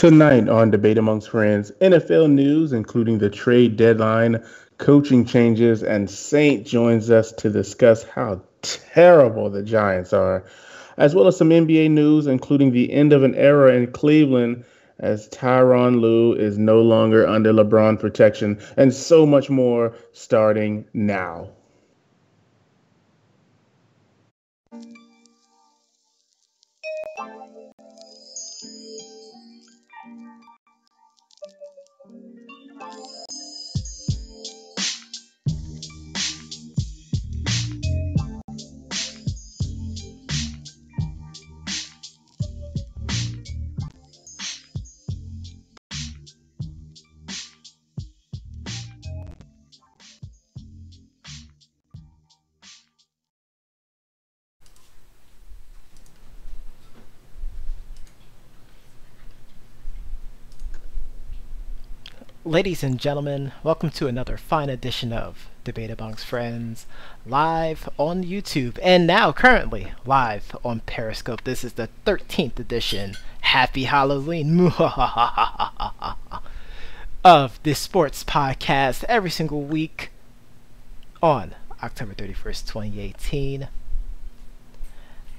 Tonight on Debate Amongst Friends, NFL news, including the trade deadline, coaching changes, and Saint joins us to discuss how terrible the Giants are, as well as some NBA news, including the end of an era in Cleveland as Tyronn Lue is no longer under LeBron protection, and so much more starting now. Ladies and gentlemen, welcome to another fine edition of Debate Amongst Friends, live on YouTube, and now currently live on Periscope. This is the 13th edition, Happy Halloween, of this sports podcast every single week on October 31st, 2018.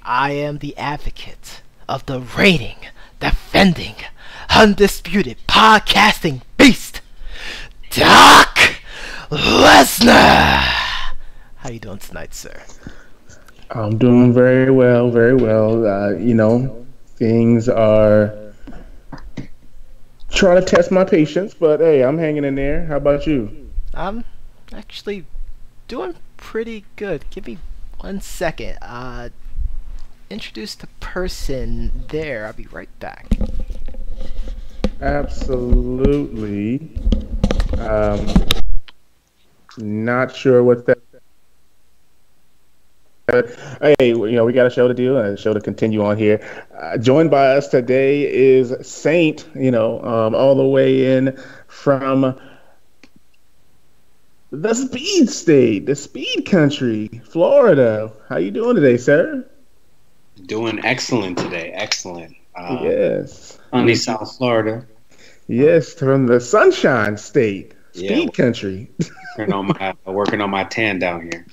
I am the advocate of the reigning, defending, undisputed podcasting beast, Doc Lesnar. How you doing tonight, sir? I'm doing very well, very well. Things are trying to test my patience, but hey, I'm hanging in there. How about you? I'm actually doing pretty good. Give me 1 second. Introduce the person there. I'll be right back. Absolutely. Not sure what that. Hey, we got a show to do and a show to continue on here. Joined by us today is Saint. All the way in from the Speed State, the Speed Country, Florida. How you doing today, sir? Doing excellent today. Excellent. Yes. Sunny South Florida. Yes, from the Sunshine State, Speed Country. Working on my tan down here.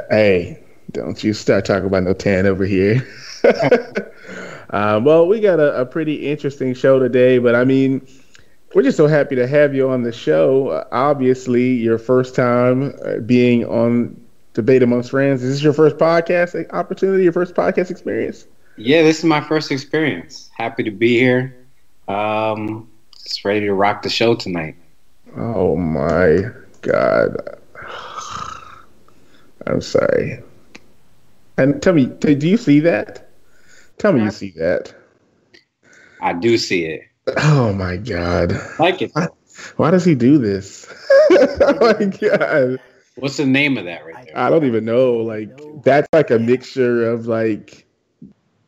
Hey, don't you start talking about no tan over here. Well, we got a pretty interesting show today, but I mean, we're just so happy to have you on the show. Obviously, your first time being on Debate Amongst Friends. Is this your first podcast opportunity, your first podcast experience? Yeah, this is my first experience. Happy to be here. Just ready to rock the show tonight. Oh my God. I'm sorry. And tell me, do you see that? Tell me you see that. I do see it. Oh my God. Like it. Why does he do this? Oh my God. What's the name of that right there? I don't even know. That's like a mixture of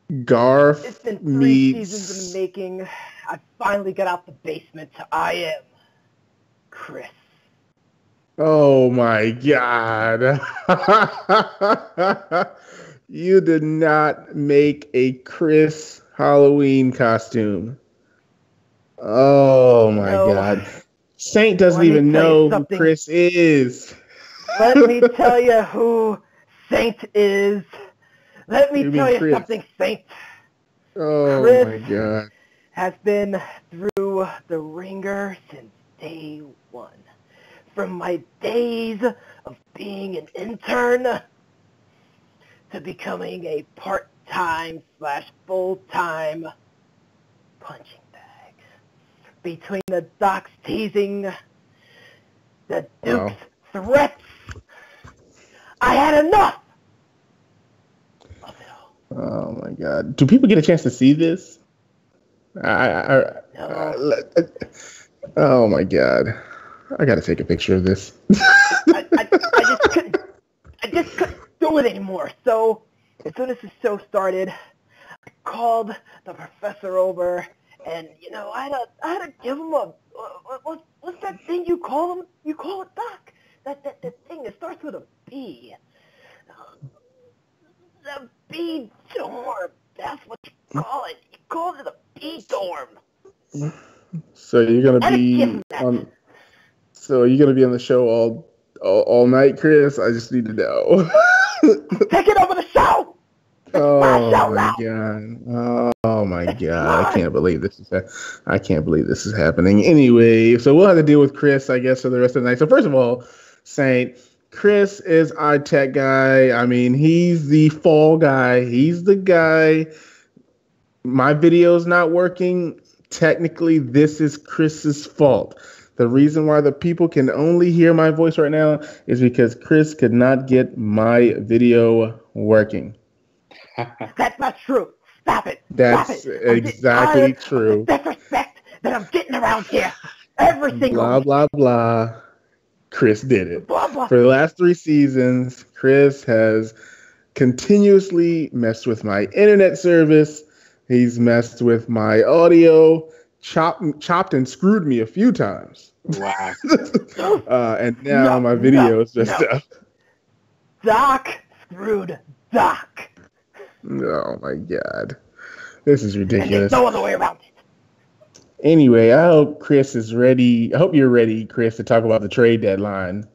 Garf It's been 3 meets... seasons in the making. I finally got out the basement. I am Chris. Oh my God. You did not make a Chris Halloween costume. Oh my God. Saint doesn't even know who Chris is. Let me tell you who Saint is. Let me tell you something, Saint. Oh Chris my God. has been through the ringer since day one. From my days of being an intern to becoming a part-time / full-time punching bag. Between the Doc's teasing, the Duke's threats, I had enough of it all. Oh my God. Do people get a chance to see this? No. Oh my God. I gotta take a picture of this. I just couldn't do it anymore. So as soon as the show started, I called the professor over, and I had to give him a what's that thing you call him? You call it Doc. That thing that starts with a B. The B dorm. That's what you call it. You call it the B dorm. So you're gonna I had to give be him that. on. So you're gonna be on the show all night, Chris. I just need to know. Taking over the show. Oh Splash out my loud. god! Oh my It's god! I mine. can't believe this is. I can't believe this is happening. Anyway, so we'll have to deal with Chris, I guess, for the rest of the night. So first of all, Saint, Chris is our tech guy. I mean, he's the fall guy. He's the guy. My video's not working. Technically, this is Chris's fault. The reason why the people can only hear my voice right now is because Chris could not get my video working. That's not true. Stop it. That's Stop it. I'm exactly getting tired true. of the disrespect that I'm getting around here every single Blah, week. blah, blah. Chris did it. Blah, blah. For the last 3 seasons, Chris has continuously messed with my internet service. He's messed with my audio, chopped and screwed me a few times. Wow. And now my video is just up. Doc screwed Doc. Oh my god. This is And ridiculous. there's no other way around it. Anyway, I hope Chris is ready. I hope you're ready, Chris, to talk about the trade deadline.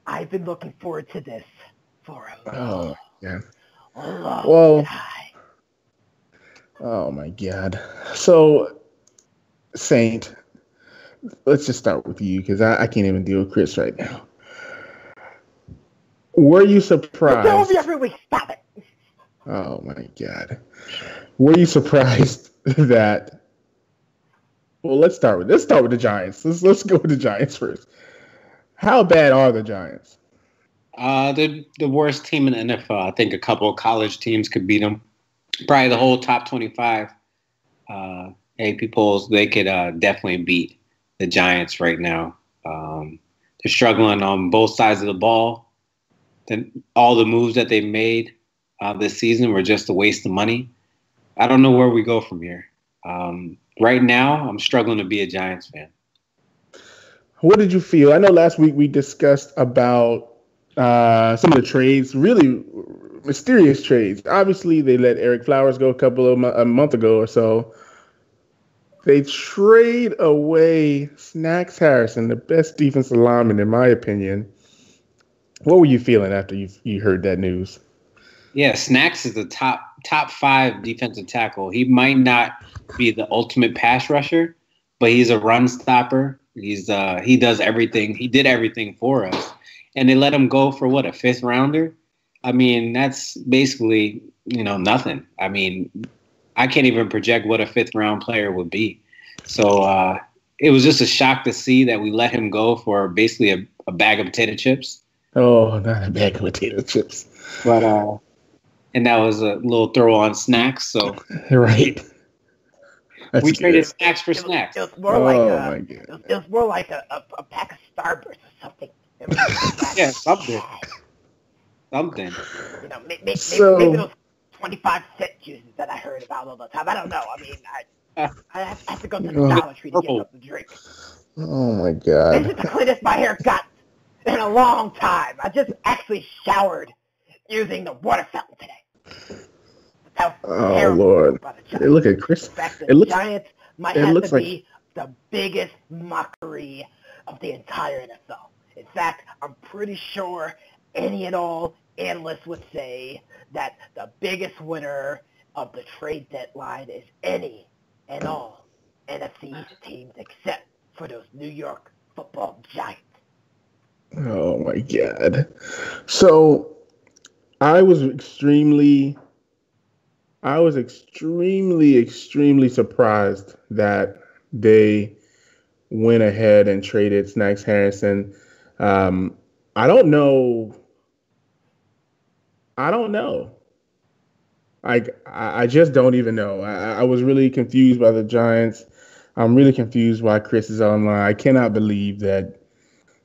I've been looking forward to this for a long, Yeah. long time. Oh my god. So, Saint, let's just start with you because I can't even deal with Chris right now. Were you You tell surprised? me every week. Stop it. Oh my god. Were you surprised that? Well, let's start with the Giants. Let's go with the Giants first. How bad are the Giants? They're the worst team in the NFL. I think a couple of college teams could beat them. Probably the whole top 25 AP polls, they could definitely beat the Giants right now. They're struggling on both sides of the ball. Then all the moves that they made this season were just a waste of money. I don't know where we go from here. Right now, I'm struggling to be a Giants fan. What did you feel? I know last week we discussed about some of the trades, really mysterious trades. Obviously, they let Eric Flowers go a month ago or so. They trade away Snacks Harrison, the best defensive lineman, in my opinion. What were you feeling after you heard that news? Yeah, Snacks is the top 5 defensive tackle. He might not be the ultimate pass rusher, but he's a run stopper. He does everything. He did everything for us, and they let him go for what, a 5th rounder? I mean, that's basically nothing. I mean, I can't even project what a 5th round player would be. So it was just a shock to see that we let him go for basically a bag of potato chips. Oh, not a bag of potato chips. But and that was a little throw on Snacks. So right. That's we traded good. Snacks for Snacks. It was more like my God. it was more like a pack of Starburst or something. It was Yeah, something. Something. Maybe So- those 25-cent juices that I heard about all the time. I don't know. I mean, I have to go to the Dollar Tree to get something to drink. Oh my This god. is the cleanest my hair got in a long time. I just actually showered using the water fountain today. That was Oh terrible Lord. by the Hey, Giants. look at Chris. In fact, the It looks. Giants might it have looks to like- be the biggest mockery of the entire NFL. In fact, I'm pretty sure any and all analysts would say that the biggest winner of the trade deadline is any and all NFC teams except for those New York football Giants. Oh my god. So I was extremely surprised that they went ahead and traded Snacks Harrison. I don't know. I just don't even know. I was really confused by the Giants. I'm really confused why Chris is online. I cannot believe that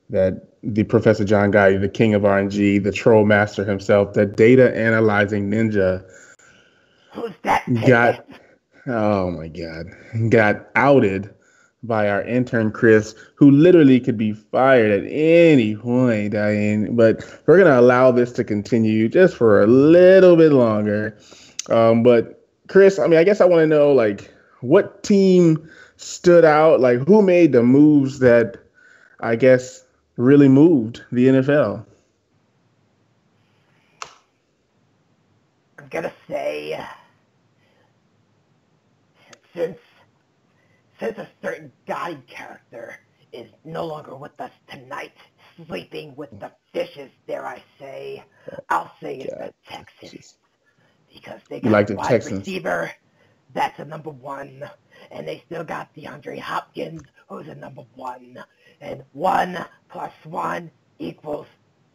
the Professor John Gotti, the king of RNG, the troll master himself, the data analyzing ninja, Who's that? got got outed by our intern Chris, who literally could be fired at any point. I mean, but we're gonna allow this to continue just for a little bit longer. But Chris, I mean, I guess I want to know, like, what team stood out? Like, who made the moves that I guess really moved the NFL? I'm gonna say since since a certain Gotti character is no longer with us tonight, sleeping with the fishes, dare I say, I'll say it's the God, Texans. jeez. Because they You got like a the wide Texans? receiver that's a number one, and they still got DeAndre Hopkins, who's a number one, and 1 + 1 equals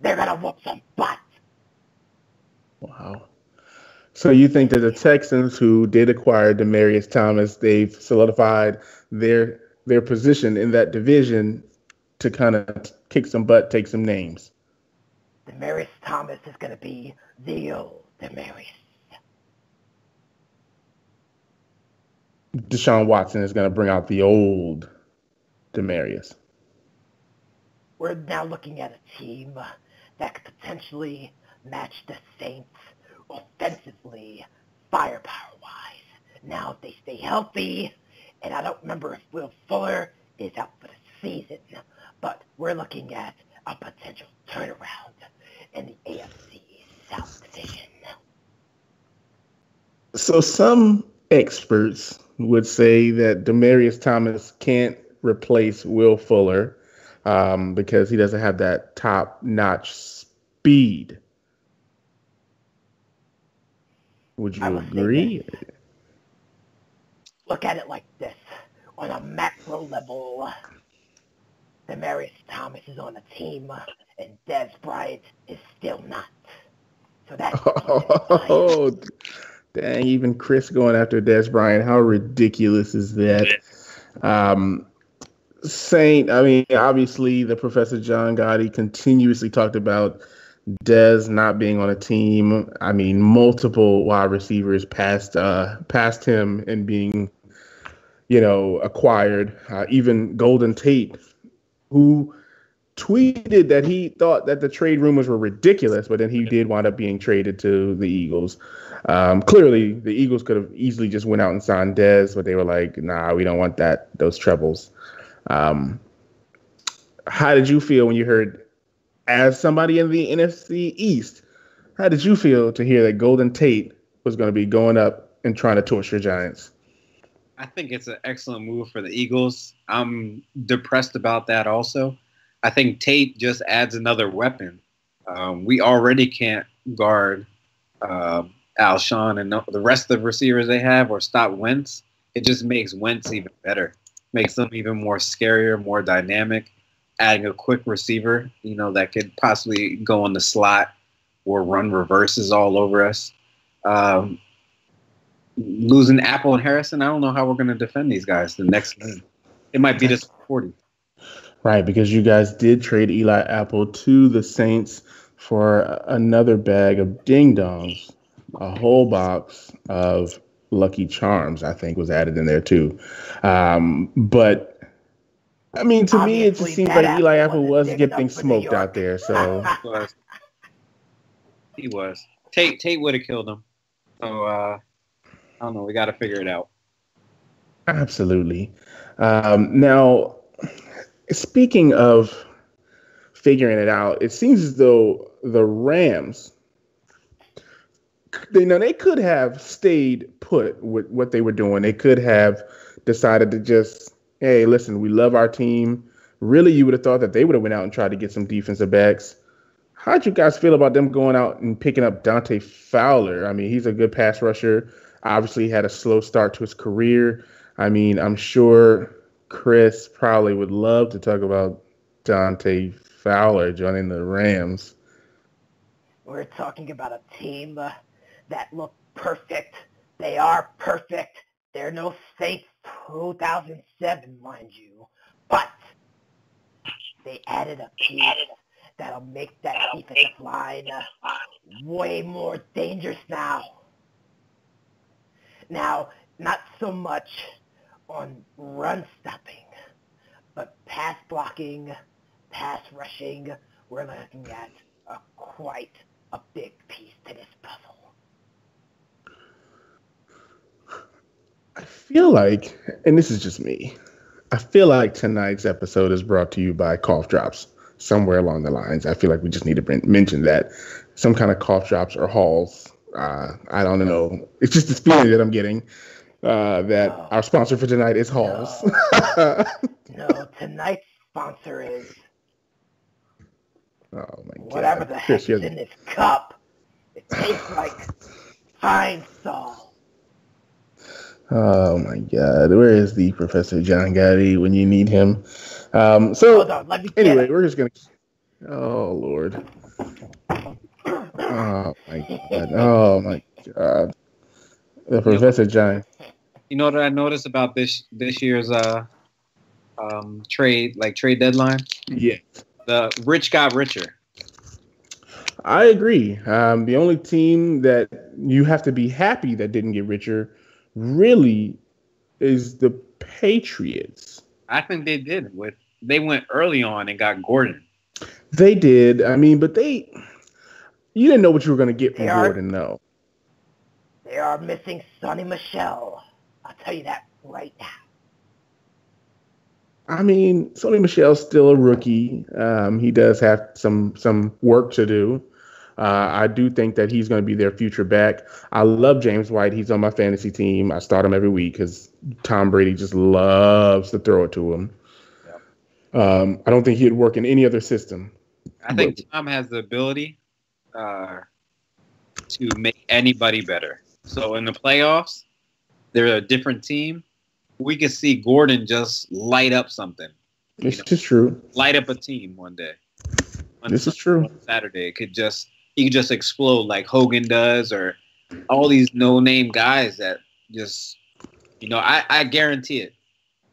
they're gonna whoop some butt. Wow. So you think that the Texans, who did acquire Demaryius Thomas, they've solidified their position in that division to kind of kick some butt, take some names. Demaryius Thomas is gonna be the old Demaryius. Deshaun Watson is going to bring out the old Demaryius. We're now looking at a team that could potentially match the Saints offensively, firepower-wise. Now, if they stay healthy, and I don't remember if Will Fuller is out for the season, but we're looking at a potential turnaround in the AFC South Division. So some experts would say that Demaryius Thomas can't replace Will Fuller because he doesn't have that top-notch speed. Would I you will say this. agree? Look at it like this. On a macro level, Demaryius Thomas is on the team, and Dez Bryant is still not. So that's Oh, dang, even Chris going after Des Bryant. How ridiculous is that? Um, Saint, I mean, obviously, the Professor John Gotti continuously talked about Dez not being on a team. I mean, multiple wide receivers passed him and being, acquired. Even Golden Tate, who tweeted that he thought that the trade rumors were ridiculous, but then he did wind up being traded to the Eagles. Clearly, the Eagles could have easily just went out and signed Dez, but they were like, "Nah, we don't want those trebles." Um, how did you feel when you heard, as somebody in the NFC East, how did you feel to hear that Golden Tate was going to be going up and trying to torch your Giants? I think it's an excellent move for the Eagles. I'm depressed about that also. I think Tate just adds another weapon. We already can't guard Alshon and the rest of the receivers they have or stop Wentz. It just makes Wentz even better. Makes them even more scarier, more dynamic. Adding a quick receiver, that could possibly go in the slot or run reverses all over us. Losing Apple and Harrison, I don't know how we're going to defend these guys the next game. It might beat us 40. Right, because you guys did trade Eli Apple to the Saints for another bag of ding dongs. A whole box of Lucky Charms, I think, was added in there too. But I mean, to me, it just Obviously, seems that like Eli Apple wasn't was big getting enough things for New smoked out York. there. So He was. Tate would have killed him. So I don't know. We got to figure it out. absolutely. Now, speaking of figuring it out, it seems as though the Rams, they could have stayed put with what they were doing. They could have decided to just, hey, listen, we love our team. Really, you would have thought that they would have went out and tried to get some defensive backs. How'd you guys feel about them going out and picking up Dante Fowler? I mean, he's a good pass rusher. Obviously, had a slow start to his career. I mean, I'm sure Chris probably would love to talk about Dante Fowler joining the Rams. We're talking about a team that look perfect. They are perfect. They're no Saints 2007, mind you. But they added a piece that'll make that defensive line way more dangerous now. Now, not so much on run stopping, but pass blocking, pass rushing. We're looking at quite a big piece to this puzzle. feel like, and this is just me, I feel like tonight's episode is brought to you by cough drops somewhere along the lines. I feel like we just need to mention that some kind of cough drops or Halls. I don't know. It's just this feeling that I'm getting that our sponsor for tonight is Halls. No, tonight's sponsor is oh my god! whatever the heck is in this cup. It tastes like fine salt. Oh my god! Where is the Professor John Gotti when you need him? Hold on, let me get anyway, it. we're just gonna. Oh Lord! Oh my god! Oh my god! The Professor John. You know what I noticed about this year's trade deadline? Yeah. The rich got richer. I agree. The only team that you have to be happy that didn't get richer really is the Patriots. I think they did. They went early on and got Gordon. They did. I mean, but you didn't know what you were going to get from Gordon, though. They are missing Sonny Michel. I'll tell you that right now. I mean, Sonny Michel's still a rookie. He does have some work to do. I do think that he's going to be their future back. I love James White. He's on my fantasy team. I start him every week because Tom Brady just loves to throw it to him. Yep. I don't think he'd work in any other system. I think Tom has the ability to make anybody better. So in the playoffs, they're a different team. We could see Gordon just light up something. This is true. Light up a team one day. This is true. On Saturday, he could just explode like Hogan does, or all these no-name guys that just, I guarantee it.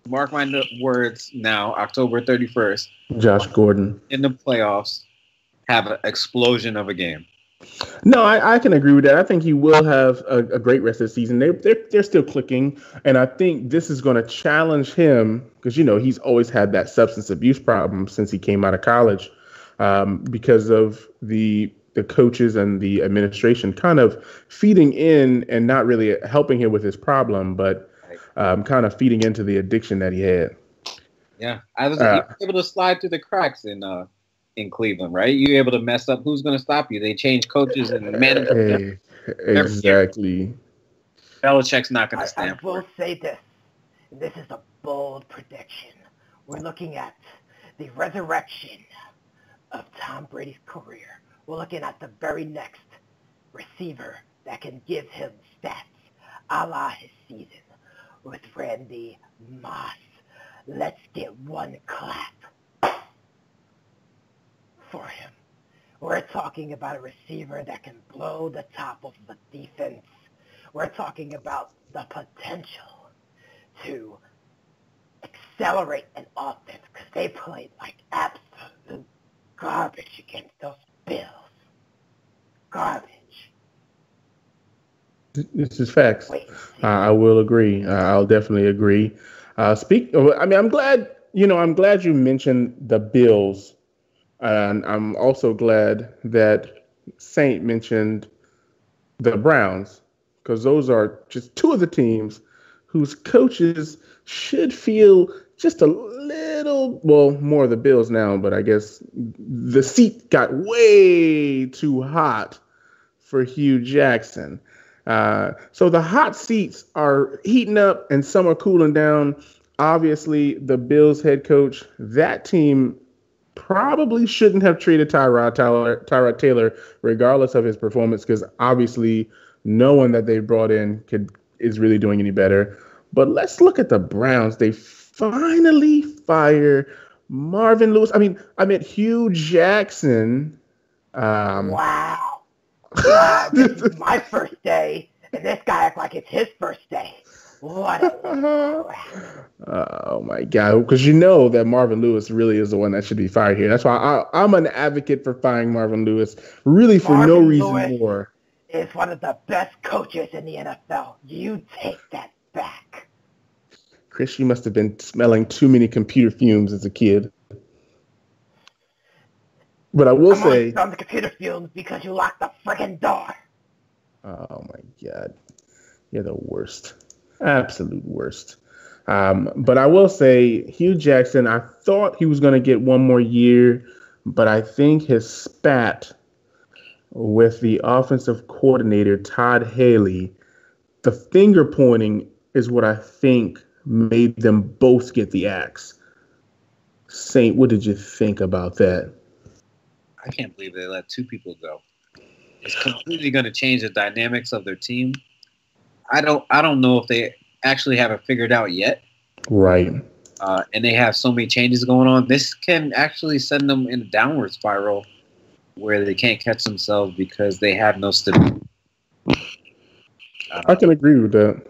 Mark my words now, October 31st. Josh Gordon. In the playoffs, have an explosion of a game. No, I can agree with that. I think he will have a great rest of the season. They're still clicking, and I think this is going to challenge him because he's always had that substance abuse problem since he came out of college, because of the coaches and the administration kind of feeding in and not really helping him with his problem, but kind of feeding into the addiction that he had. Yeah, I was able to slide through the cracks in Cleveland, right? You're able to mess up. Who's going to stop you? They change coaches and managers. Exactly. Belichick's not going to stand for it. I will say this. This is a bold prediction. We're looking at the resurrection of Tom Brady's career. We're looking at the very next receiver that can give him stats a la his season with Randy Moss. Let's get one clap for him. We're talking about a receiver that can blow the top of the defense. We're talking about the potential to accelerate an offense because they played like absolute garbage against those Bills. Garbage. This is facts. I will agree. I'll definitely agree. I'm glad you mentioned the Bills. And I'm also glad that Saint mentioned the Browns, because those are just two of the teams whose coaches should feel just a little, well, more of the Bills now, but I guess the seat got way too hot for Hugh Jackson. So the hot seats are heating up and some are cooling down. Obviously, the Bills head coach, that team probably shouldn't have traded Tyrod Taylor, regardless of his performance, because obviously no one that they brought in is really doing any better. But let's look at the Browns. They finally fire Marvin Lewis. I meant Hugh Jackson. Wow. This is my first day, and this guy acts like it's his first day. What a oh my God! Because that Marvin Lewis really is the one that should be fired here. That's why I'm an advocate for firing Marvin Lewis, really for no reason more. Is one of the best coaches in the NFL. You take that back. Chris, you must have been smelling too many computer fumes as a kid. But I will say, on the computer fumes because you locked the friggin' door. Oh my God, you're the worst. Absolute worst. But I will say, Hugh Jackson, I thought he was going to get one more year, but I think his spat with the offensive coordinator, Todd Haley, the finger pointing is what I think made them both get the axe. Saint, what did you think about that? I can't believe they let two people go. It's completely going to change the dynamics of their team. I don't know if they actually have it figured out yet. Right. And they have so many changes going on. This can actually send them in a downward spiral where they can't catch themselves because they have no stability. I can agree with that.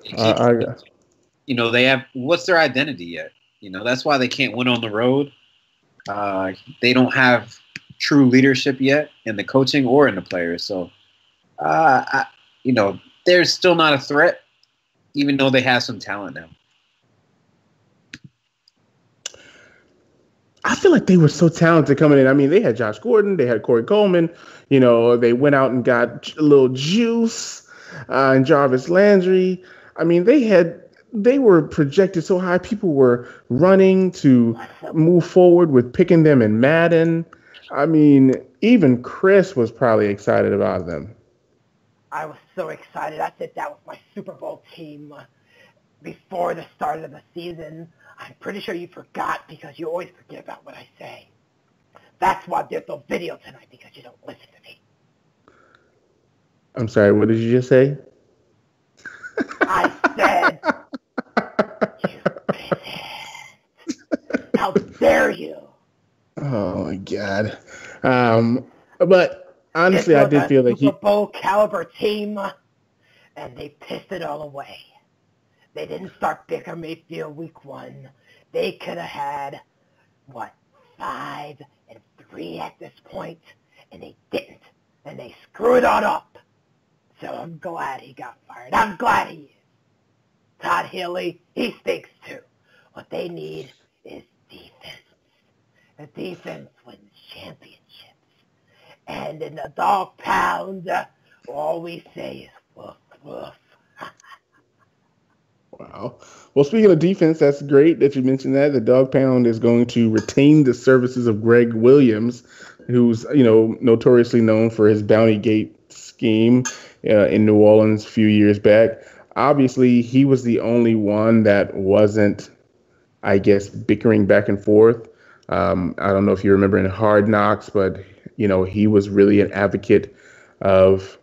They have, what's their identity yet? That's why they can't win on the road. They don't have true leadership yet in the coaching or in the players. So, they're still not a threat, even though they have some talent now. I feel like they were so talented coming in. I mean, they had Josh Gordon, they had Corey Coleman. They went out and got a little Juice and Jarvis Landry. I mean, they were projected so high. People were running to move forward with picking them in Madden. I mean, even Chris was probably excited about them. I was so excited. I said that was my Super Bowl team before the start of the season. I'm pretty sure you forgot because you always forget about what I say. That's why there's no video tonight, because you don't listen to me. I'm sorry, what did you just say? I said, you peasant. How dare you? Oh, my God. But honestly, I did feel that Super Bowl caliber team, and they pissed it all away. They didn't start Baker Mayfield week 1. They could have had, 5-3 at this point, and they didn't. And they screwed it up. So I'm glad he got fired. I'm glad he is. Todd Haley, he stinks too. What they need is defense. The defense wins championships. And in the dog pound, all we say is woof, woof. Wow. Well, speaking of defense, that's great that you mentioned that. The Dog Pound is going to retain the services of Greg Williams, who's, notoriously known for his Bounty Gate scheme in New Orleans a few years back. Obviously, he was the only one that wasn't, I guess, bickering back and forth. I don't know if you remember in Hard Knocks, but, he was really an advocate of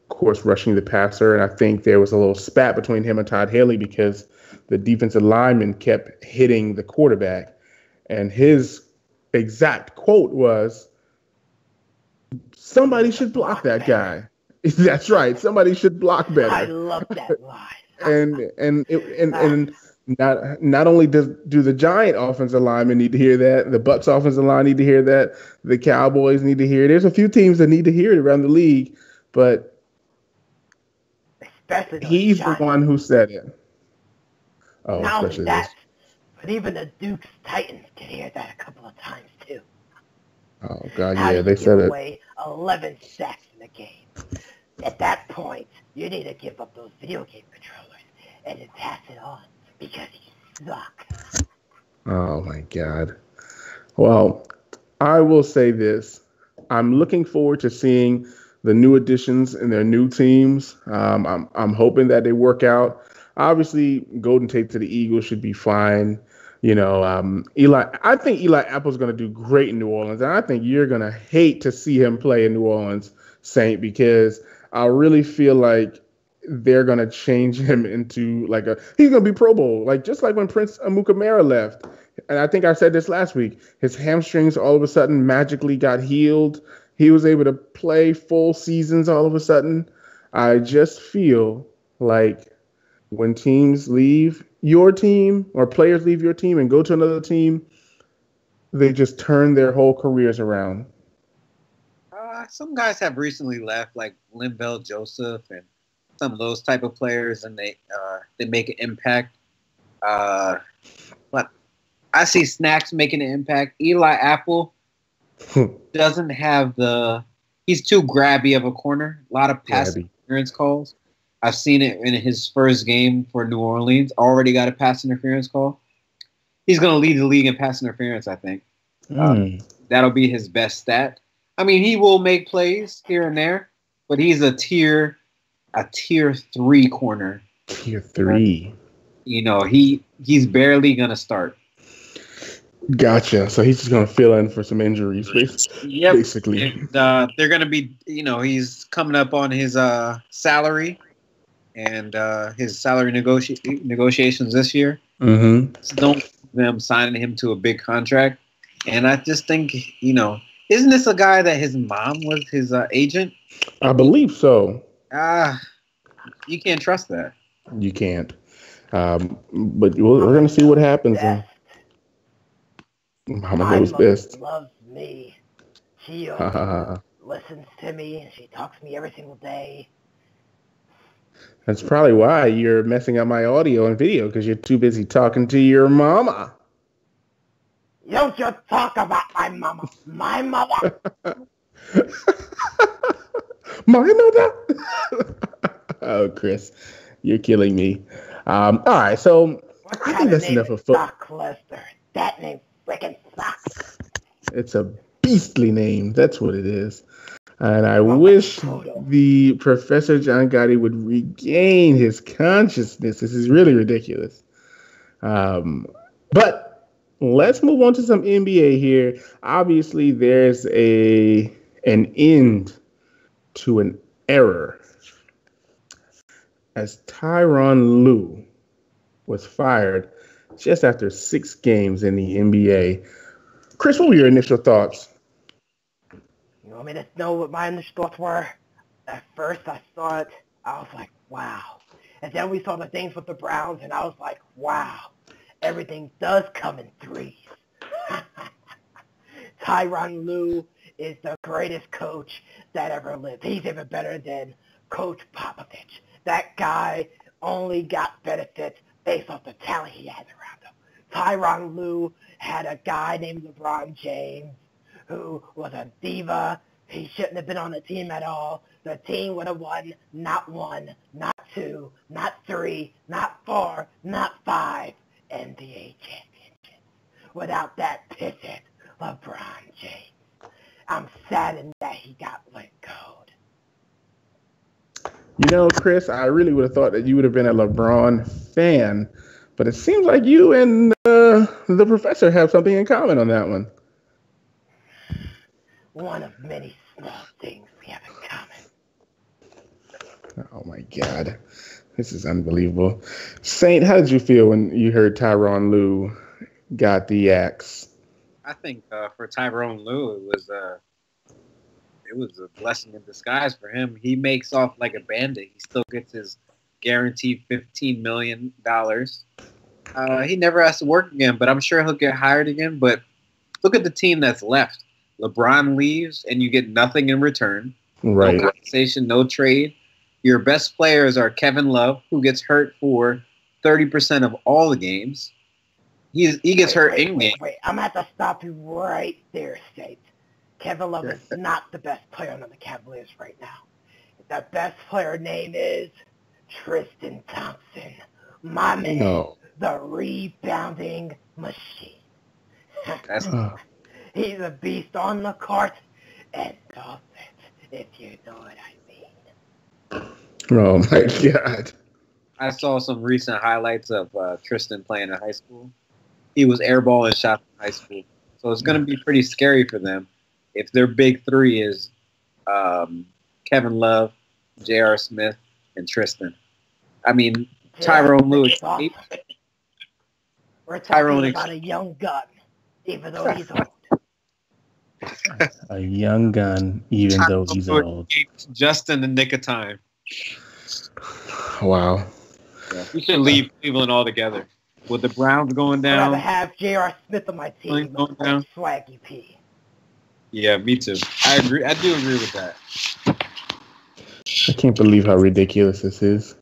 course, rushing the passer. And I think there was a little spat between him and Todd Haley because the defensive lineman kept hitting the quarterback. And his exact quote was, somebody should block that guy. That's right. Somebody should block better. I love that line. and not only do the Giant offensive linemen need to hear that, the Bucs offensive line need to hear that, the Cowboys need to hear it. There's a few teams that need to hear it around the league, but he's the one who said it. Oh, not only especially that, but even the Duke's Titans can hear that a couple of times too. Oh God, How yeah, they said it. away 11 sacks in the game. At that point, you need to give up those video game controllers and then pass it on because you suck. Oh my God. Well, I will say this: I'm looking forward to seeing the new additions and their new teams. I'm hoping that they work out. Obviously, Golden Tate to the Eagles should be fine. I think Eli Apple's going to do great in New Orleans, and I think you're going to hate to see him play in New Orleans, Saint, because I really feel like they're going to change him into he's going to be Pro Bowl, just like when Prince Amukamara left. And I think I said this last week, his hamstrings all of a sudden magically got healed. He was able to play full seasons all of a sudden. I just feel like when teams leave your team or players leave your team and go to another team, they just turn their whole careers around. Some guys have recently left, like Linval Joseph and some of those type of players, and they make an impact. But I see Snacks making an impact. Eli Apple doesn't have he's too grabby of a corner. A lot of pass interference calls. I've seen it in his first game for New Orleans. Already got a pass interference call. He's going to lead the league in pass interference, I think. That'll be his best stat. I mean, he will make plays here and there, but he's a tier 3 corner. Tier 3. You know, he's barely going to start. Gotcha. So he's just going to fill in for some injuries, basically. And, they're going to be, you know, he's coming up on his salary and his salary negotiations this year. Mm-hmm. So don't them signing him to a big contract. And I just think, you know, isn't this a guy that his mom was his agent? I believe so. You can't trust that. You can't. But we're going to see what happens. Mama knows best. Loves me. She listens to me, and she talks to me every single day. That's probably why you're messing up my audio and video, because you're too busy talking to your mama. Don't you talk about my mama. My mother. My mother? Oh, Chris, you're killing me. All right, so I think that's enough of football. Lester. That name freaking sucks. It's a beastly name. That's what it is. And I wish the Professor John Gotti would regain his consciousness. This is really ridiculous. But let's move on to some NBA here. Obviously, there's an end to an error, as Tyronn Lue was fired just after 6 games in the NBA. Chris, what were your initial thoughts? You want me to know what my initial thoughts were? At first, I saw it. I was like, wow. And then we saw the things with the Browns, and I was like, wow. Everything does come in threes. Tyronn Lue is the greatest coach that ever lived. He's even better than Coach Popovich. That guy only got benefits based off the talent he had around him. Tyronn Lue had a guy named LeBron James who was a diva. He shouldn't have been on the team at all. The team would have won not 1, not 2, not 3, not 4, not 5 NBA championships without that pissant LeBron James. I'm saddened that he got let go. You know, Chris, I really would have thought that you would have been a LeBron fan, but it seems like you and the professor have something in common on that one. One of many small things we have in common. Oh, my God. This is unbelievable. Saint, how did you feel when you heard Tyronn Lue got the axe? I think for Tyronn Lue, it was a blessing in disguise for him. He makes off like a bandit. He still gets his guaranteed $15 million. He never has to work again, but I'm sure he'll get hired again. But look at the team that's left. LeBron leaves, and you get nothing in return. Right. No compensation, no trade. Your best players are Kevin Love, who gets hurt for 30% of all the games. He gets hurt in game. Wait, I'm going to have to stop you right there, State. Kevin Love is not the best player on the Cavaliers right now. The best player name is Tristan Thompson. My man, the rebounding machine. He's a beast on the court and off it, if you know what I mean. Oh, my God. I saw some recent highlights of Tristan playing in high school. He was airballing shots in high school. So it's going to be pretty scary for them if their big three is Kevin Love, J.R. Smith, and Tristan. I mean, Tyronn Lue. We're talking about a young gun, even though he's old. A young gun, even though he's old. Just in the nick of time. Wow. Yeah, we should leave Cleveland altogether. With the Browns going down. I'd rather have J.R. Smith on my team going down. Swaggy P. Yeah, me too. I agree. I do agree with that. I can't believe how ridiculous this is.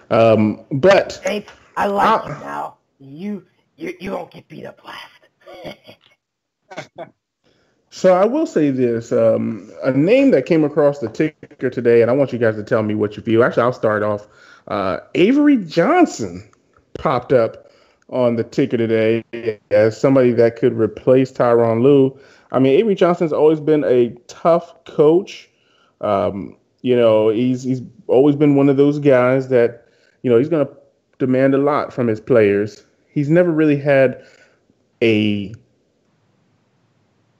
But Hey, I like you now. You won't get beat up last. So I will say this: a name that came across the ticker today, and I want you guys to tell me what you feel. Actually, I'll start off. Avery Johnson popped up on the ticker today as somebody that could replace Tyronn Lue. I mean, Avery Johnson's always been a tough coach. He's always been one of those guys that he's going to demand a lot from his players. He's never really had a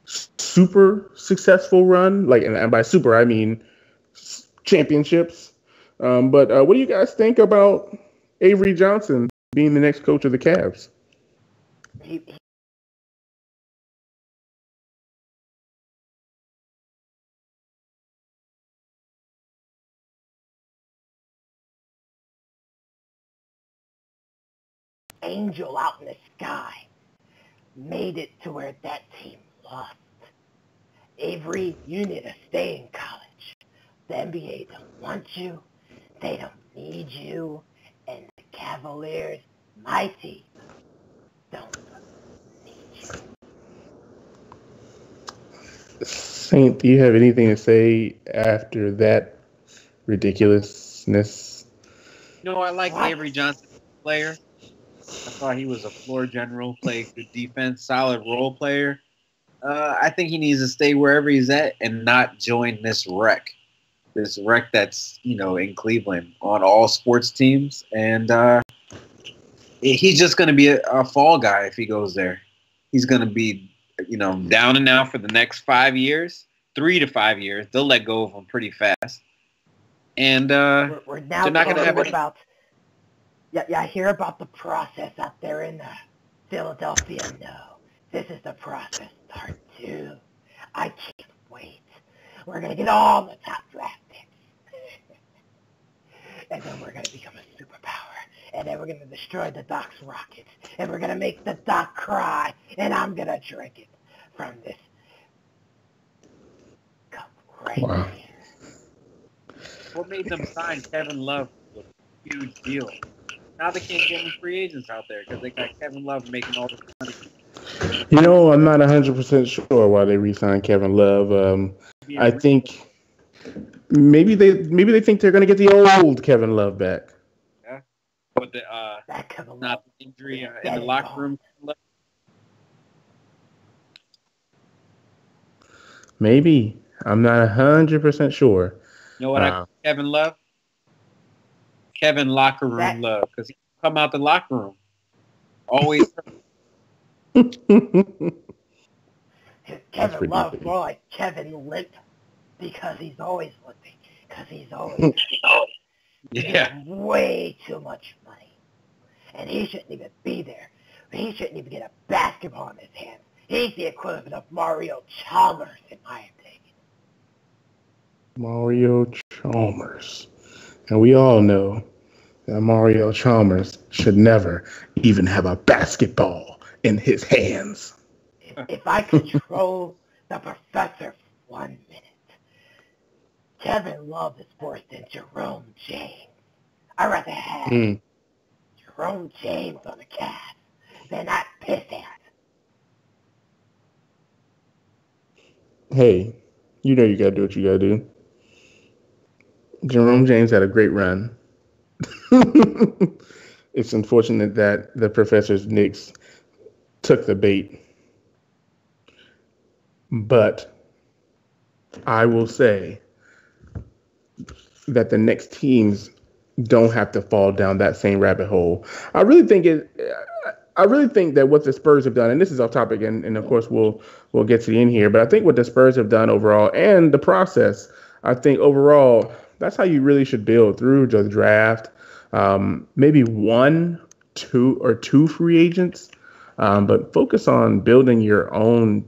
super successful run, like, and by super I mean championships. But what do you guys think about Avery Johnson being the next coach of the Cavs? He angel out in the sky made it to where that team lost. Avery, you need to stay in college. The NBA don't want you. They don't need you. And the Cavaliers, my team, don't need you. Saint, do you have anything to say after that ridiculousness? I like Avery Johnson player. I thought he was a floor general, played good defense, solid role player. I think he needs to stay wherever he's at and not join this wreck. This wreck that's, in Cleveland on all sports teams. And he's just going to be a fall guy if he goes there. He's going to be, down and out for the next 5 years, 3 to 5 years. They'll let go of him pretty fast. And we're now they're not going to have any. about. Yeah, I hear about the process out there in Philadelphia. No, this is the process part 2. I can't wait. We're going to get all the top draft picks. And then we're going to become a superpower. And then we're going to destroy the Doc's rockets. And we're going to make the Doc cry. And I'm going to drink it from this cup right Wow. here. What made them sign Kevin Love was a huge deal. Now they can't get any free agents out there because they got Kevin Love making all the money. I'm not 100% sure why they re-signed Kevin Love. I think maybe they think they're going to get the old Kevin Love back. Yeah, but not the injury in the locker room. Maybe. I'm not 100% sure. You know what I call Kevin Love? Kevin Locker Room Love, because he come out the locker room always. Kevin Love more like Kevin Limp because he's always limping. Because he's always way too much money. And he shouldn't even be there. He shouldn't even get a basketball in his hands. He's the equivalent of Mario Chalmers, in my opinion. Mario Chalmers. And we all know that Mario Chalmers should never even have a basketball in his hands. If I control the professor for 1 minute, Kevin Love is worse than Jerome James. I'd rather have Jerome James on the cast than that pissant. Hey, you gotta do what you gotta do. Jerome James had a great run. It's unfortunate that the professor's Knicks took the bait. But I will say that the next teams don't have to fall down that same rabbit hole. I really think that what the Spurs have done, and this is off topic, and of course we'll get to the end here, but I think what the Spurs have done overall and the process, I think overall that's how you really should build through the draft. Maybe 1, 2, or 2 free agents, but focus on building your own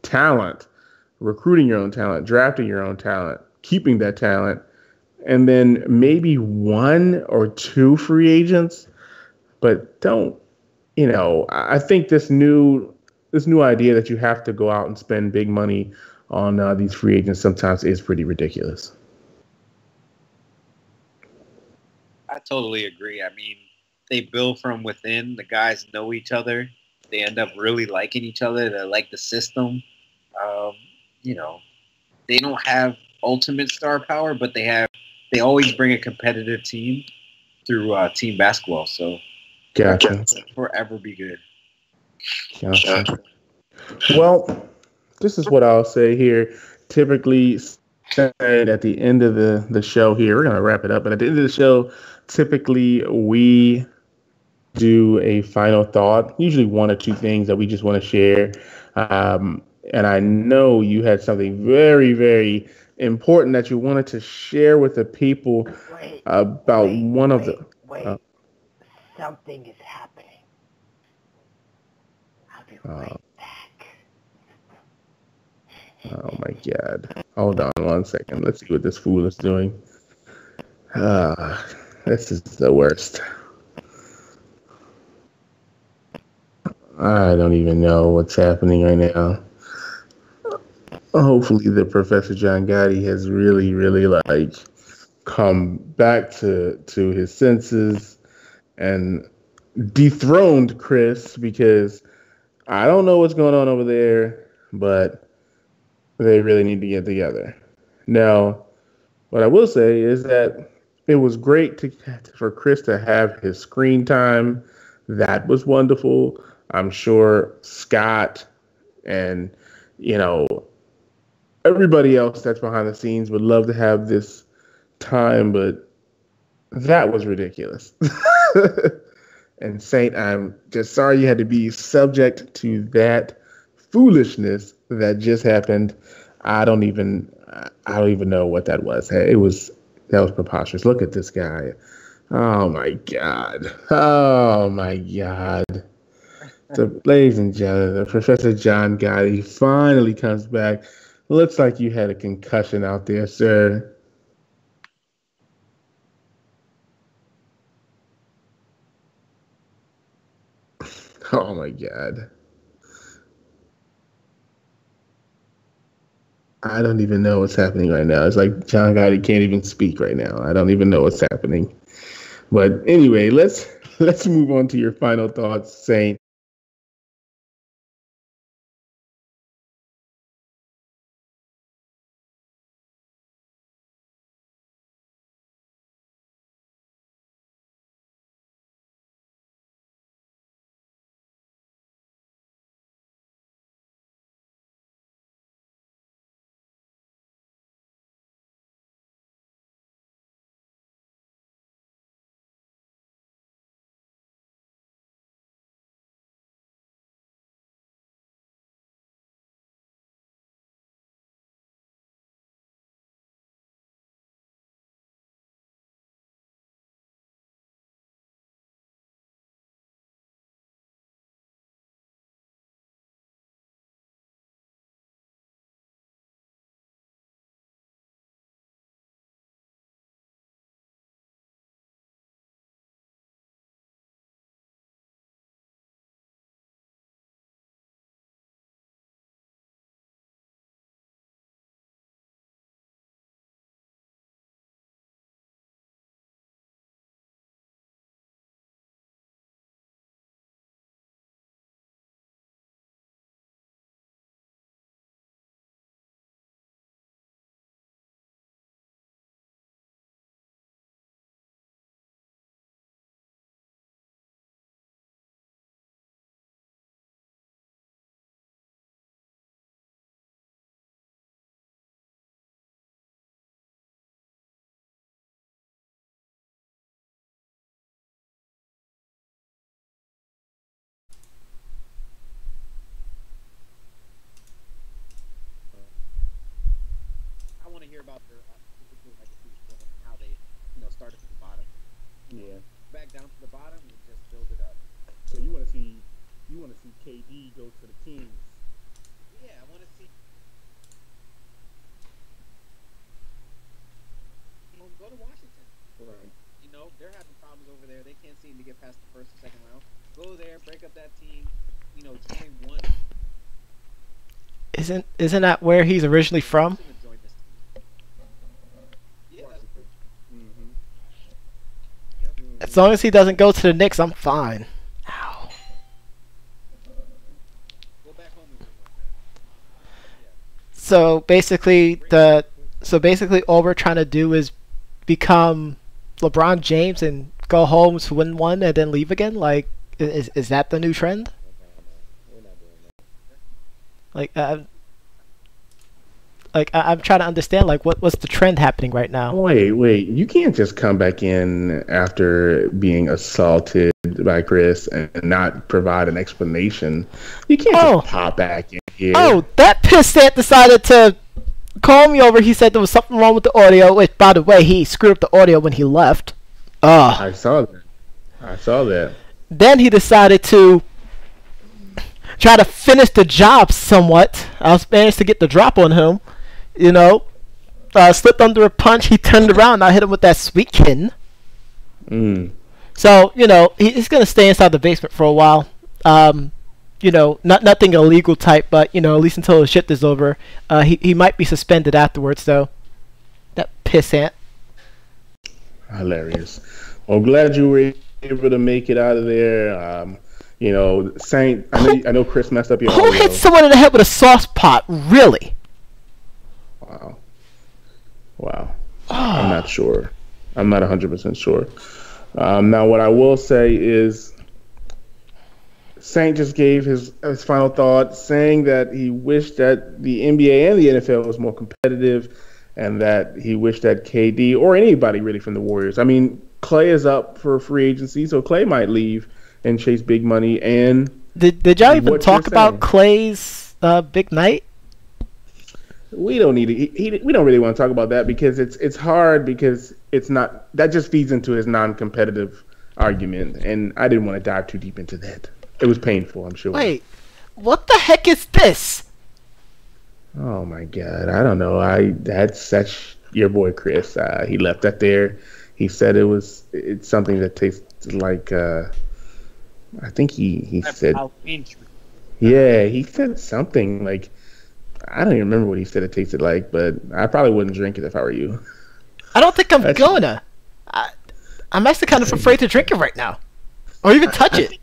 talent, recruiting your own talent, drafting your own talent, keeping that talent, and then maybe 1 or 2 free agents. But don't, I think this new idea that you have to go out and spend big money on these free agents sometimes is pretty ridiculous. I totally agree. I mean, they build from within. The guys know each other. They end up really liking each other. They like the system. Um, you know, they don't have ultimate star power, but they always bring a competitive team through team basketball. So Gotcha. forever be good. Gotcha. Well, this is what I'll say here. Typically, at the end of the show here, we're gonna wrap it up. But at the end of the show, typically we do a final thought, usually one or two things that we just want to share. Um, and I know you had something very, very important that you wanted to share with the people about one of the. Something is happening. I'll be right back. Oh my God. Hold on one second. Let's see what this fool is doing. This is the worst. I don't even know what's happening right now. Hopefully the Professor John Gotti has really, really like come back to his senses and dethroned Chris, because I don't know what's going on over there, but they really need to get together. Now, what I will say is that it was great for Chris to have his screen time. That was wonderful. I'm sure Scott and, you know, everybody else that's behind the scenes would love to have this time, but that was ridiculous. And Saint, I'm just sorry you had to be subject to that foolishness that just happened. I don't even know what that was. That was preposterous. Look at this guy. Oh my God. Oh my God. So, ladies and gentlemen, Professor John Gotti finally comes back. Looks like you had a concussion out there, sir. Oh my God. I don't even know what's happening right now. It's like John Gotti can't even speak right now. I don't even know what's happening. But anyway, let's move on to your final thoughts, Saint. I want to hear about their how they, started from the bottom. Yeah. Back down to the bottom and just build it up. So you want to see KD go to the Kings. Yeah, I want to see. Go to Washington. Right. They're having problems over there. They can't seem to get past the first or second round. Go there, break up that team. Join one. Isn't that where he's originally from? Yeah. Mm-hmm. Yep. As long as he doesn't go to the Knicks, I'm fine. Ow. Go back home and win one. Yeah. So basically, all we're trying to do is become LeBron James and go home, win one, and then leave again. Like, is that the new trend? Like, I'm trying to understand, like, what's the trend happening right now? Wait. You can't just come back in after being assaulted by Chris and not provide an explanation. You can't just pop back in here. Oh, that pissant decided to call me over. He said there was something wrong with the audio, which, by the way, he screwed up the audio when he left. I saw that. Then he decided to try to finish the job somewhat. I was managed to get the drop on him. You know, slipped under a punch. He turned around and I hit him with that sweet kitten. So, you know, he's going to stay inside the basement for a while. You know, nothing illegal type, but, you know, at least until the shift is over. He might be suspended afterwards, though. That pissant. Hilarious. Well, I'm glad you were able to make it out of there. You know, Saint, I know Chris messed up your audio. Who hit someone in the head with a sauce pot? Really? Wow. I'm not sure. I'm not 100% sure. Now, what I will say is Saint just gave his final thought, saying that he wished that the NBA and the NFL was more competitive and that he wished that KD or anybody really from the Warriors. I mean, Clay is up for free agency, so Clay might leave and chase big money. And did y'all even talk about Clay's big night? We don't need to. We don't really want to talk about that because it's hard because it's not. That just feeds into his non-competitive argument, and I didn't want to dive too deep into that. It was painful, I'm sure. Wait, what the heck is this? Oh my God, I don't know. That's your boy Chris. He left that there. He said it's something that tastes like. I think he said. Yeah, he said something like. I don't even remember what he said it tasted like, but I probably wouldn't drink it if I were you. I don't think I'm gonna. I'm actually kind of afraid to drink it right now, or even touch it.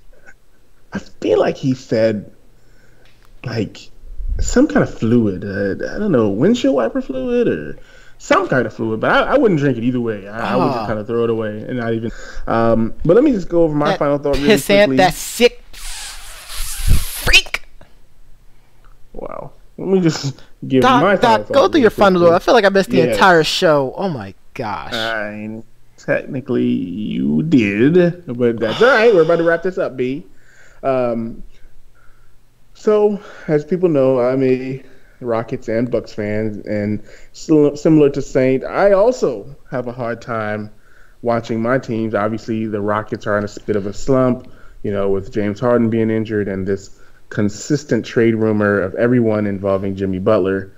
I feel like he said, like, some kind of fluid. I don't know, windshield wiper fluid or some kind of fluid, but I wouldn't drink it either way. I would just kind of throw it away and not even. But let me just go over my final thought really quickly. That sick freak. Wow. Let me just give my final thought. Go through your final thought. I feel like I missed the entire show. Oh my gosh. Technically, you did, but that's all right. We're about to wrap this up, B. So, as people know, I'm a Rockets and Bucks fan, and similar to Saint, I also have a hard time watching my teams. Obviously, the Rockets are in a bit of a slump, you know, with James Harden being injured and this consistent trade rumor of everyone involving Jimmy Butler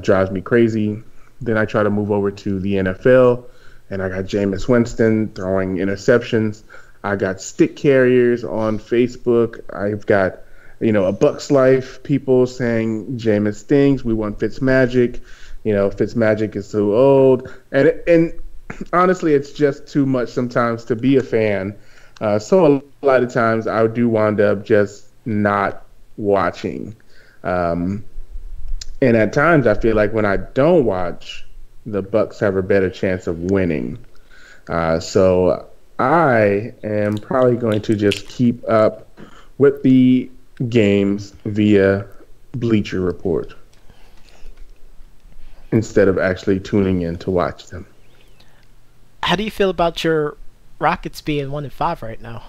drives me crazy. Then I try to move over to the NFL, and I got Jameis Winston throwing interceptions. I got stick carriers on Facebook. I've got, you know, a Bucks Life people saying Jameis stinks. We want Fitzmagic. You know, Fitzmagic is too old. And honestly, it's just too much sometimes to be a fan. So a lot of times I do wind up just not watching. And at times I feel like when I don't watch, the Bucks have a better chance of winning. So I am probably going to just keep up with the games via Bleacher Report instead of actually tuning in to watch them. How do you feel about your Rockets being 1-5 right now?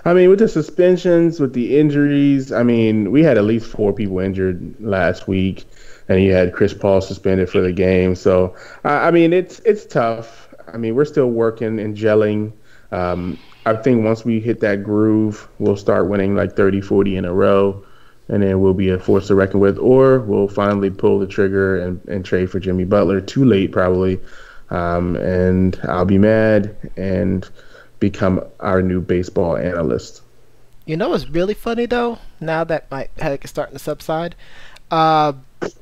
I mean, with the suspensions, with the injuries, I mean, we had at least 4 people injured last week, and you had Chris Paul suspended for the game. So, I mean, it's tough. I mean, we're still working and gelling. I think once we hit that groove, we'll start winning like 30, 40 in a row, and then we'll be a force to reckon with, or we'll finally pull the trigger and trade for Jimmy Butler. Too late, probably. And I'll be mad and become our new baseball analyst. You know what's really funny, though, now that my headache is starting to subside?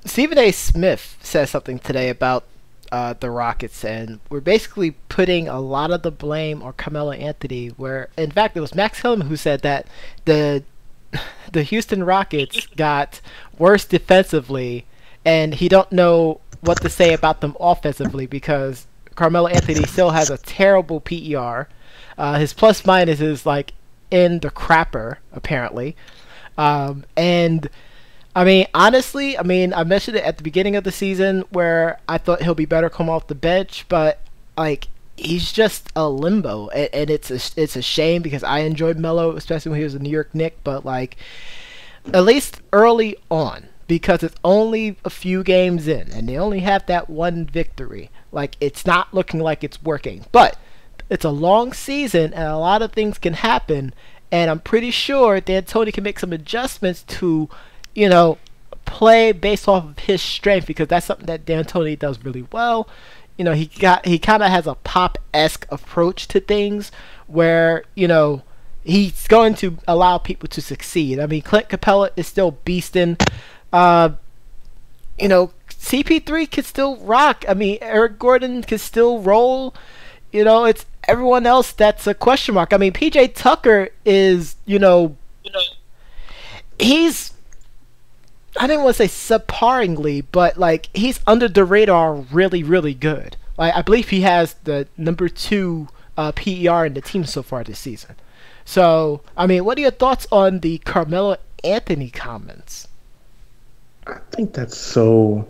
Stephen A. Smith said something today about the Rockets, and we're basically putting a lot of the blame on Carmelo Anthony, where, in fact, it was Max Hillman who said that the Houston Rockets got worse defensively and he don't know what to say about them offensively because Carmelo Anthony still has a terrible PER. His plus minus is like in the crapper apparently, and I mean honestly, I mentioned it at the beginning of the season where I thought he'll be better come off the bench, but like he's just a limbo, and it's a shame because I enjoyed Melo, especially when he was a New York Knick, but like at least early on, because it's only a few games in and they only have that one victory, like it's not looking like it's working. But it's a long season and a lot of things can happen, and I'm pretty sure D'Antoni can make some adjustments to, you know, play based off of his strength, because that's something that D'Antoni does really well. You know, he kind of has a Pop-esque approach to things where, you know, he's going to allow people to succeed. I mean, Clint Capella is still beasting. You know, CP3 can still rock. I mean, Eric Gordon can still roll. You know, it's everyone else that's a question mark. I mean, PJ Tucker is, he's, I didn't want to say subparingly, but like he's under the radar really, really good. Like I believe he has the number 2 PER in the team so far this season. So, I mean, what are your thoughts on the Carmelo Anthony comments? I think that's so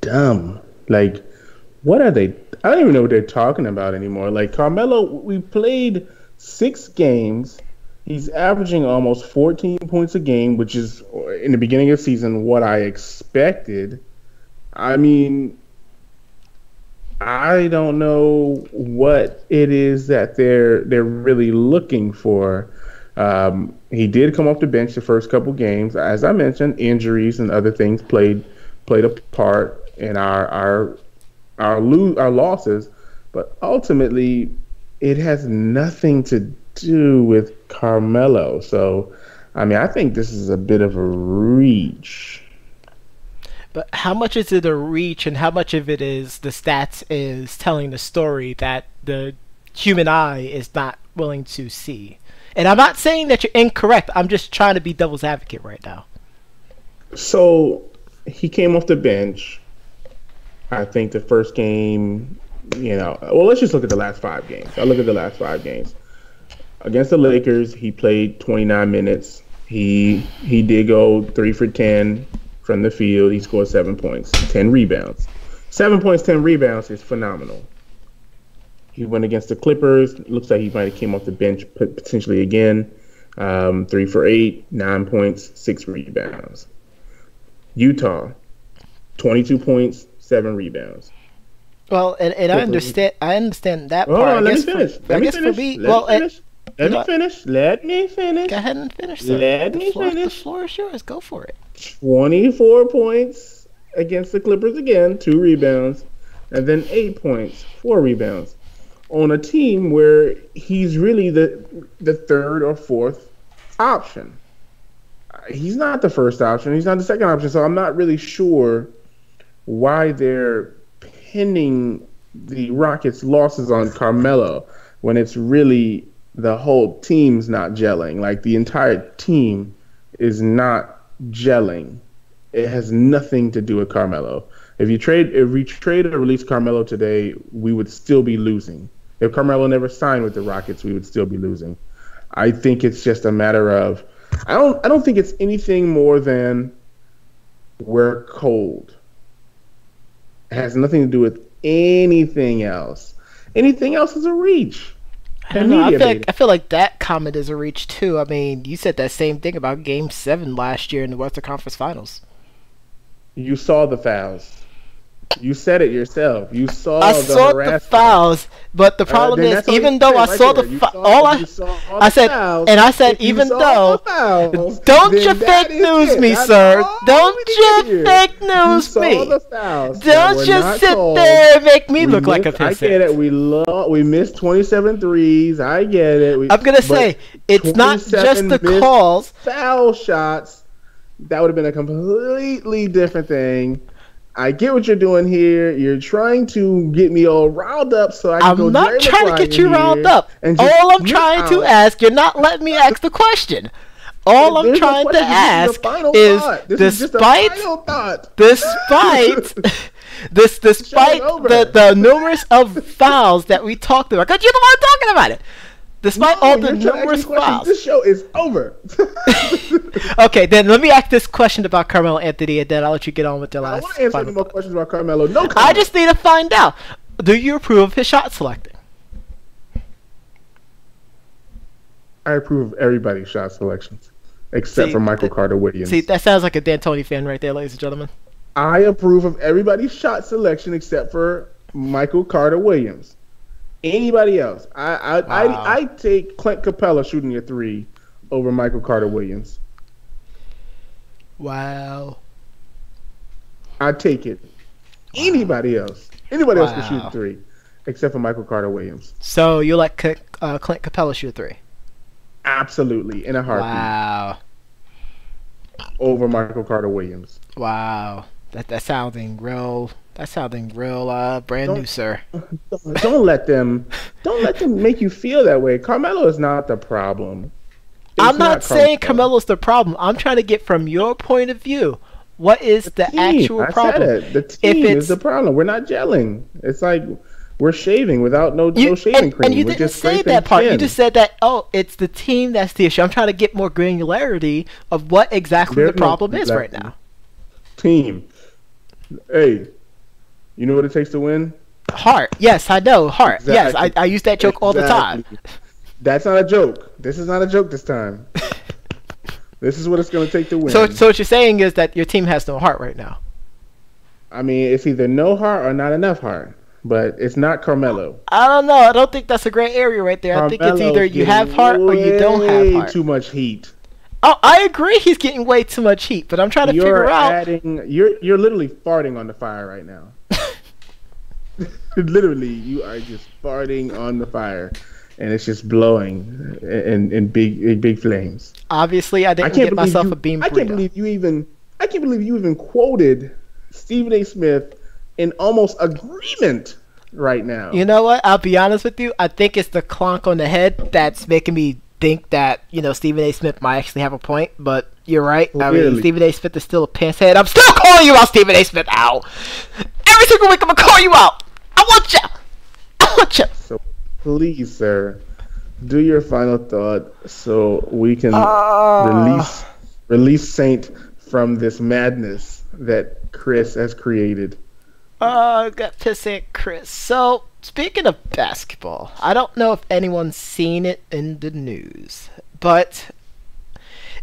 dumb. Like, what are they? I don't even know what they're talking about anymore. Like, Carmelo, we played 6 games. He's averaging almost 14 points a game, which is, in the beginning of the season, what I expected. I mean, I don't know what it is that they're really looking for. He did come off the bench the first couple games. As I mentioned, injuries and other things played a part in our losses, but ultimately it has nothing to do with Carmelo. So, I mean, I think this is a bit of a reach. But how much is it a reach, and how much of it is the stats is telling the story that the human eye is not willing to see? And I'm not saying that you're incorrect. I'm just trying to be devil's advocate right now. So he came off the bench. I think the first game, well, let's just look at the last 5 games. I'll look at the last 5 games. Against the Lakers, he played 29 minutes. He did go 3 for 10 from the field. He scored 7 points, 10 rebounds. 7 points, 10 rebounds is phenomenal. He went against the Clippers. Looks like he might have came off the bench potentially again. 3 for 8, 9 points, 6 rebounds. Utah, 22 points, 7 rebounds. Well, and I understand that part. Hold on, let me finish. Let me finish. Go ahead and finish. Sir. The floor is yours. Go for it. 24 points against the Clippers again, 2 rebounds, and then 8 points, 4 rebounds, on a team where he's really the third or fourth option. He's not the first option. He's not the second option. So I'm not really sure why they're pinning the Rockets' losses on Carmelo when it's really the whole team's not gelling. Like, the entire team is not gelling. It has nothing to do with Carmelo. If we trade or release Carmelo today, we would still be losing. If Carmelo never signed with the Rockets, we would still be losing. I think it's just a matter of, I don't think it's anything more than we're cold. It has nothing to do with anything else. Anything else is a reach. I don't know. I feel like that comment is a reach too. I mean, you said that same thing about Game 7 last year in the Western Conference Finals. You saw the fouls. You said it yourself. You saw the fouls, but the problem is, even though I saw the I said, even though, don't you fake news me, sir. Don't you fake news me. Don't you sit there and make me look like a pissant. I get it. We missed 27 threes. I get it. I'm going to say, it's not just the calls. Foul shots. That would have been a completely different thing. I get what you're doing here. You're trying to get me all riled up so I can go. I'm not trying to get you riled up. All I'm trying to ask, you're not letting me ask the question. All I'm There's no trying to question. This is ask a final is, thought. This is just a despite final thought. despite over. the numerous of fouls that we talked about, because you're the one talking about it. Despite all the you're trying to ask me numerous questions. fouls. This show is over. Okay, then let me ask this question about Carmelo Anthony, and then I'll let you get on with your I last. want to answer any more questions about Carmelo. No, I just need to find out. Do you approve of his shot selecting? I approve of everybody's shot selections, except for Michael Carter Williams. See, that sounds like a D'Antoni fan right there, ladies and gentlemen. I approve of everybody's shot selection except for Michael Carter Williams. Anybody else? I take Clint Capella shooting a 3 over Michael Carter Williams. Wow. I take it. Anybody else? Anybody else can shoot a 3 except for Michael Carter Williams. So you let Clint Capella shoot a 3? Absolutely, in a heartbeat. Wow. Over Michael Carter Williams. Wow. That's sounding real. That's sounding real brand new, sir. Don't let them make you feel that way. Carmelo is not the problem. I'm not saying Carmelo's the problem. I'm trying to get from your point of view. What is the actual problem? I said it. The team is the problem. We're not gelling. It's like we're shaving without no shaving cream. And you didn't say that part. You just said that, it's the team that's the issue. I'm trying to get more granularity of what exactly the problem is right now. Team. Hey, you know what it takes to win? Heart. Yes, I know. Heart. Exactly. Yes, I use that joke all the time. That's not a joke. This is not a joke this time. This is what it's going to take to win. So what you're saying is that your team has no heart right now. I mean, it's either no heart or not enough heart. But it's not Carmelo. I don't know. I don't think that's a gray area right there. I think it's either you have heart or you don't have heart. Too much heat. Oh, I agree. He's getting way too much heat, but I'm trying to figure out. You're literally farting on the fire right now. Literally, you are just farting on the fire, and it's just blowing in big flames. Obviously, I didn't get myself a beam burrito. I can't believe you even quoted Stephen A. Smith in almost agreement right now. You know what? I'll be honest with you. I think it's the clonk on the head that's making me think that, Stephen A. Smith might actually have a point, but you're right. Clearly. I mean, Stephen A. Smith is still a pants head. I'm still calling you out, Stephen A. Smith. Ow. Every single week I'm going to call you out. I want you. So please, sir, do your final thought so we can release Saint from this madness that Chris has created. Got pissed at Chris. So, speaking of basketball, I don't know if anyone's seen it in the news,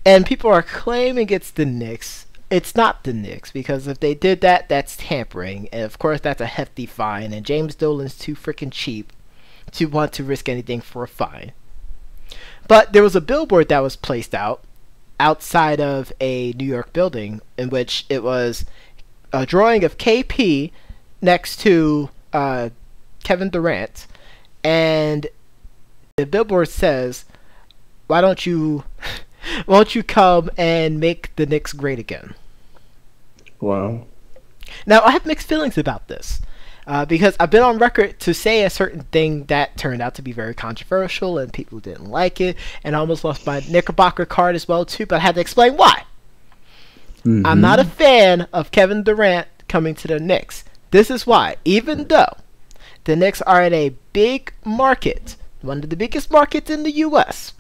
and people are claiming it's the Knicks. It's not the Knicks, because if they did that, that's tampering, and of course that's a hefty fine, and James Dolan's too freaking cheap to want to risk anything for a fine. But there was a billboard that was placed outside of a New York building, in which it was a drawing of KP next to Kevin Durant, and the billboard says, won't you come and make the Knicks great again? Wow. Now, I have mixed feelings about this, because I've been on record to say a certain thing that turned out to be very controversial, and people didn't like it, and I almost lost my Knickerbocker card as well, too, but I had to explain why. Mm-hmm. I'm not a fan of Kevin Durant coming to the Knicks. This is why. Even though the Knicks are in a big market, one of the biggest markets in the U.S.,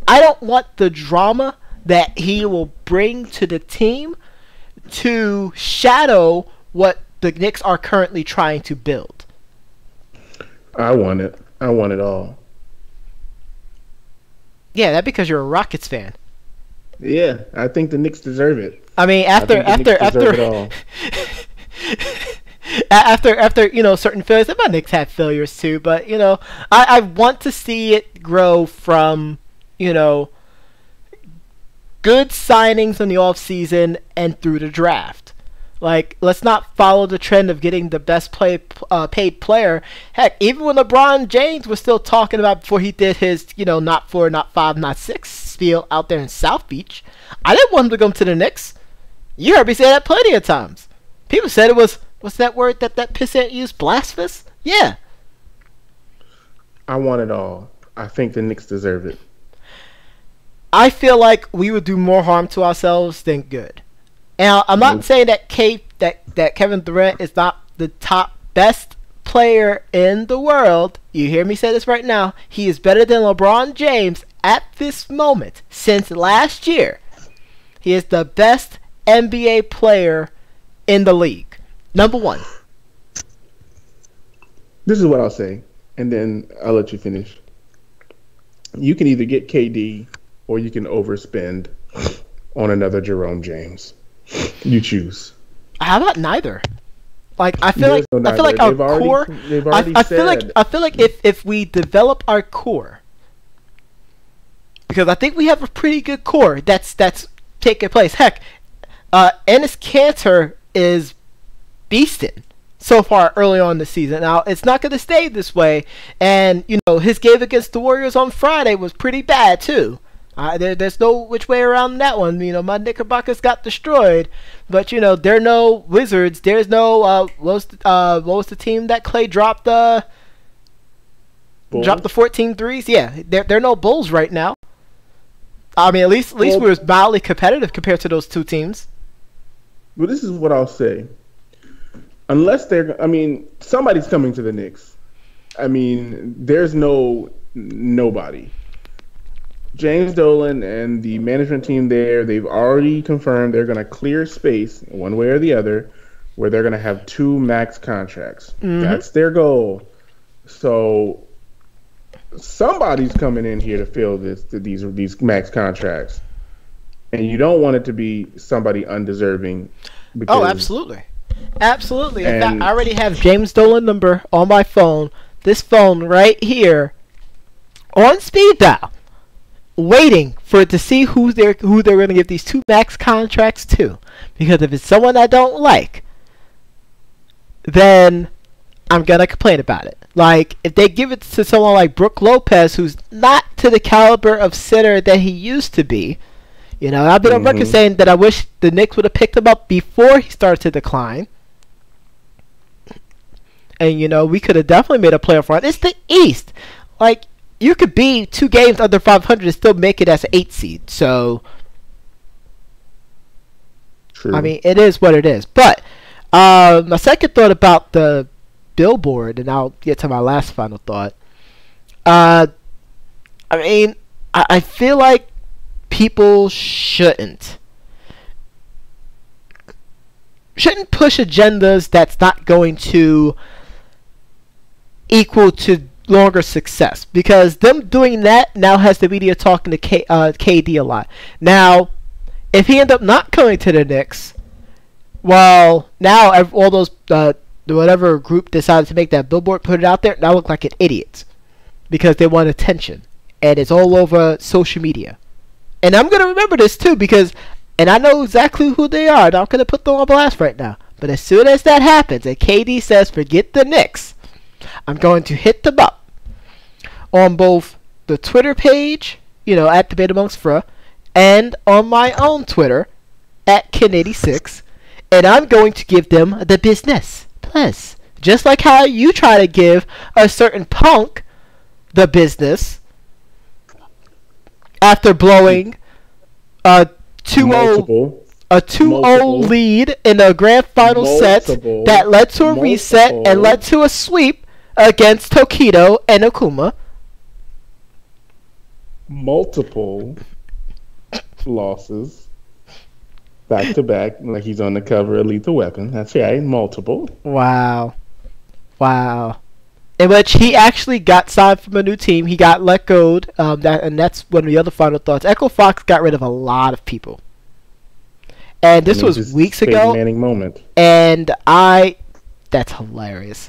I don't want the drama that he will bring to the team to shadow what the Knicks are currently trying to build. I want it. I want it all. Yeah, that's because you're a Rockets fan. Yeah, I think the Knicks deserve it. I mean, after certain failures, and my Knicks have failures too, but I want to see it grow from good signings in the off season and through the draft. Like, let's not follow the trend of getting the best paid player. Heck, even when LeBron James was still talking about before he did his, not 4, not 5, not 6 spiel out there in South Beach, I didn't want him to come to the Knicks. You heard me say that plenty of times. People said it was, what's that word that pissant used? Blasphemous? Yeah. I want it all. I think the Knicks deserve it. I feel like we would do more harm to ourselves than good. And I'm not saying that Kevin Durant is not the top best player in the world. You hear me say this right now. He is better than LeBron James at this moment. Since last year, he is the best NBA player in the league. Number one. This is what I'll say, and then I'll let you finish. You can either get KD or you can overspend on another Jerome James. You choose. How about neither? Like I feel like our core. I feel like if we develop our core, because I think we have a pretty good core that's taking place. Heck, Enes Kanter is beasting so far early on in the season. Now it's not going to stay this way, and his game against the Warriors on Friday was pretty bad too. There's no which way around that one. My Knickerbockers got destroyed, but they're no Wizards. There's no what was the team that Clay dropped the 14 threes? Yeah, they're no Bulls right now. I mean, at least we were mildly competitive compared to those two teams. Well, this is what I'll say. Unless somebody's coming to the Knicks. I mean, there's nobody. James Dolan and the management team there, they've already confirmed they're going to clear space one way or the other where they're going to have 2 max contracts. Mm-hmm. That's their goal. So somebody's coming in here to fill these max contracts. And you don't want it to be somebody undeserving. Oh, absolutely. Absolutely. In fact, I already have James Dolan number on my phone. This phone right here on speed dial. Waiting for it to see who they're going to give these 2 max contracts to, because if it's someone I don't like, then I'm gonna complain about it. Like if they give it to someone like Brook Lopez, who's not to the caliber of center that he used to be, I've been on record saying that I wish the Knicks would have picked him up before he started to decline. And we could have definitely made a playoff run. It's the East, like. You could be 2 games under 500 and still make it as an 8 seed. So, true. I mean, it is what it is. But my second thought about the billboard, and I'll get to my last final thought. I feel like people shouldn't push agendas that's not going to equal to longer success, because them doing that now has the media talking to KD a lot. Now, if he end up not coming to the Knicks, well, now all those whatever group decided to make that billboard, put it out there, now look like an idiot because they want attention, and it's all over social media. And I'm gonna remember this too, and I know exactly who they are. And I'm gonna put them on blast right now. But as soon as that happens, and KD says, "Forget the Knicks," I'm going to hit them up on both the Twitter page, at Debate Amongst Fra, and on my own Twitter, at Ken86, and I'm going to give them the business. Plus, just like how you try to give a certain punk the business after blowing a 2-0 lead in a grand final set that led to a reset and led to a sweep against Tokido and Okuma. Multiple losses back to back, like he's on the cover of Lethal Weapon. That's right, multiple. Wow. In which he actually got signed from a new team. He got let go. And that's one of the other final thoughts. Echo Fox got rid of a lot of people, and this was weeks ago. Manning moment. And that's hilarious.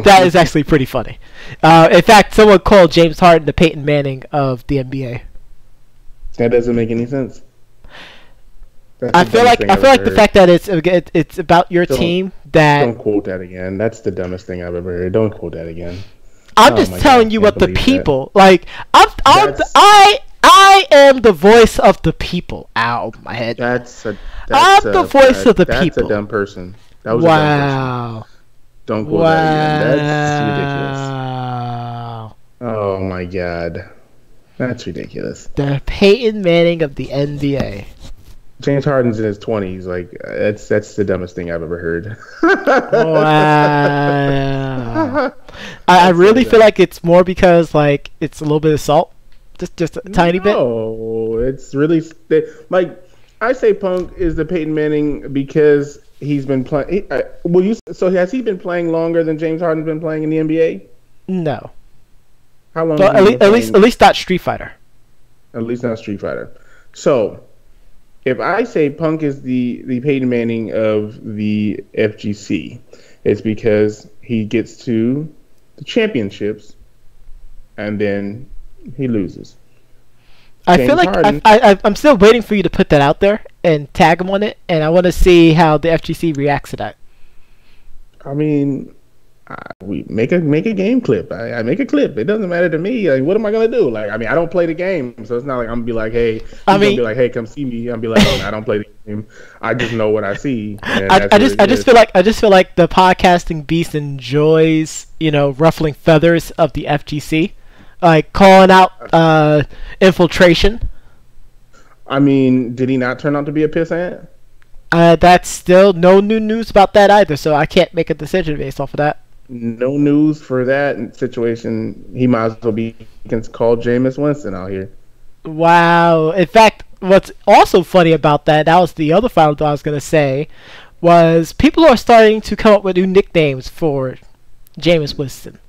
That is actually pretty funny. In fact, someone called James Harden the Peyton Manning of the NBA. That doesn't make any sense. I feel like the fact that it's about your team that. Don't quote that again. That's the dumbest thing I've ever heard. Don't quote that again. I'm just telling you what the people like. I am the voice of the people. Ow, my head. I'm the voice of the people. That's a dumb person. That was a dumb person. Don't quote that again. That's ridiculous. Oh my god. That's ridiculous. The Peyton Manning of the NBA. James Harden's in his 20s. Like that's the dumbest thing I've ever heard. Wow. I really feel like it's more because like it's a little bit of salt, just a tiny bit. No, it's really like I say Punk is the Peyton Manning because he's been playing. So has he been playing longer than James Harden's been playing in the NBA? No. How long? Well, at least not Street Fighter. At least not Street Fighter. So, if I say Punk is the Peyton Manning of the FGC, it's because he gets to the championships and then he loses. I feel like I'm still waiting for you to put that out there and tag him on it, and I want to see how the FGC reacts to that. I mean, we make a game clip. I make a clip. It doesn't matter to me. Like, what am I gonna do? Like, I mean, I don't play the game, so it's not like I'm gonna be like, hey, gonna be like, hey, come see me. I'm be like, oh, no, I don't play the game. I just know what I see. I just feel like the podcasting beast enjoys, ruffling feathers of the FGC, like calling out infiltration. I mean, did he not turn out to be a pissant? That's still no new news about that either, so I can't make a decision based off of that. No news for that situation. He might as well be called Jameis Winston out here. Wow. In fact, what's also funny about that was the other final thought I was going to say, was people are starting to come up with new nicknames for Jameis Winston.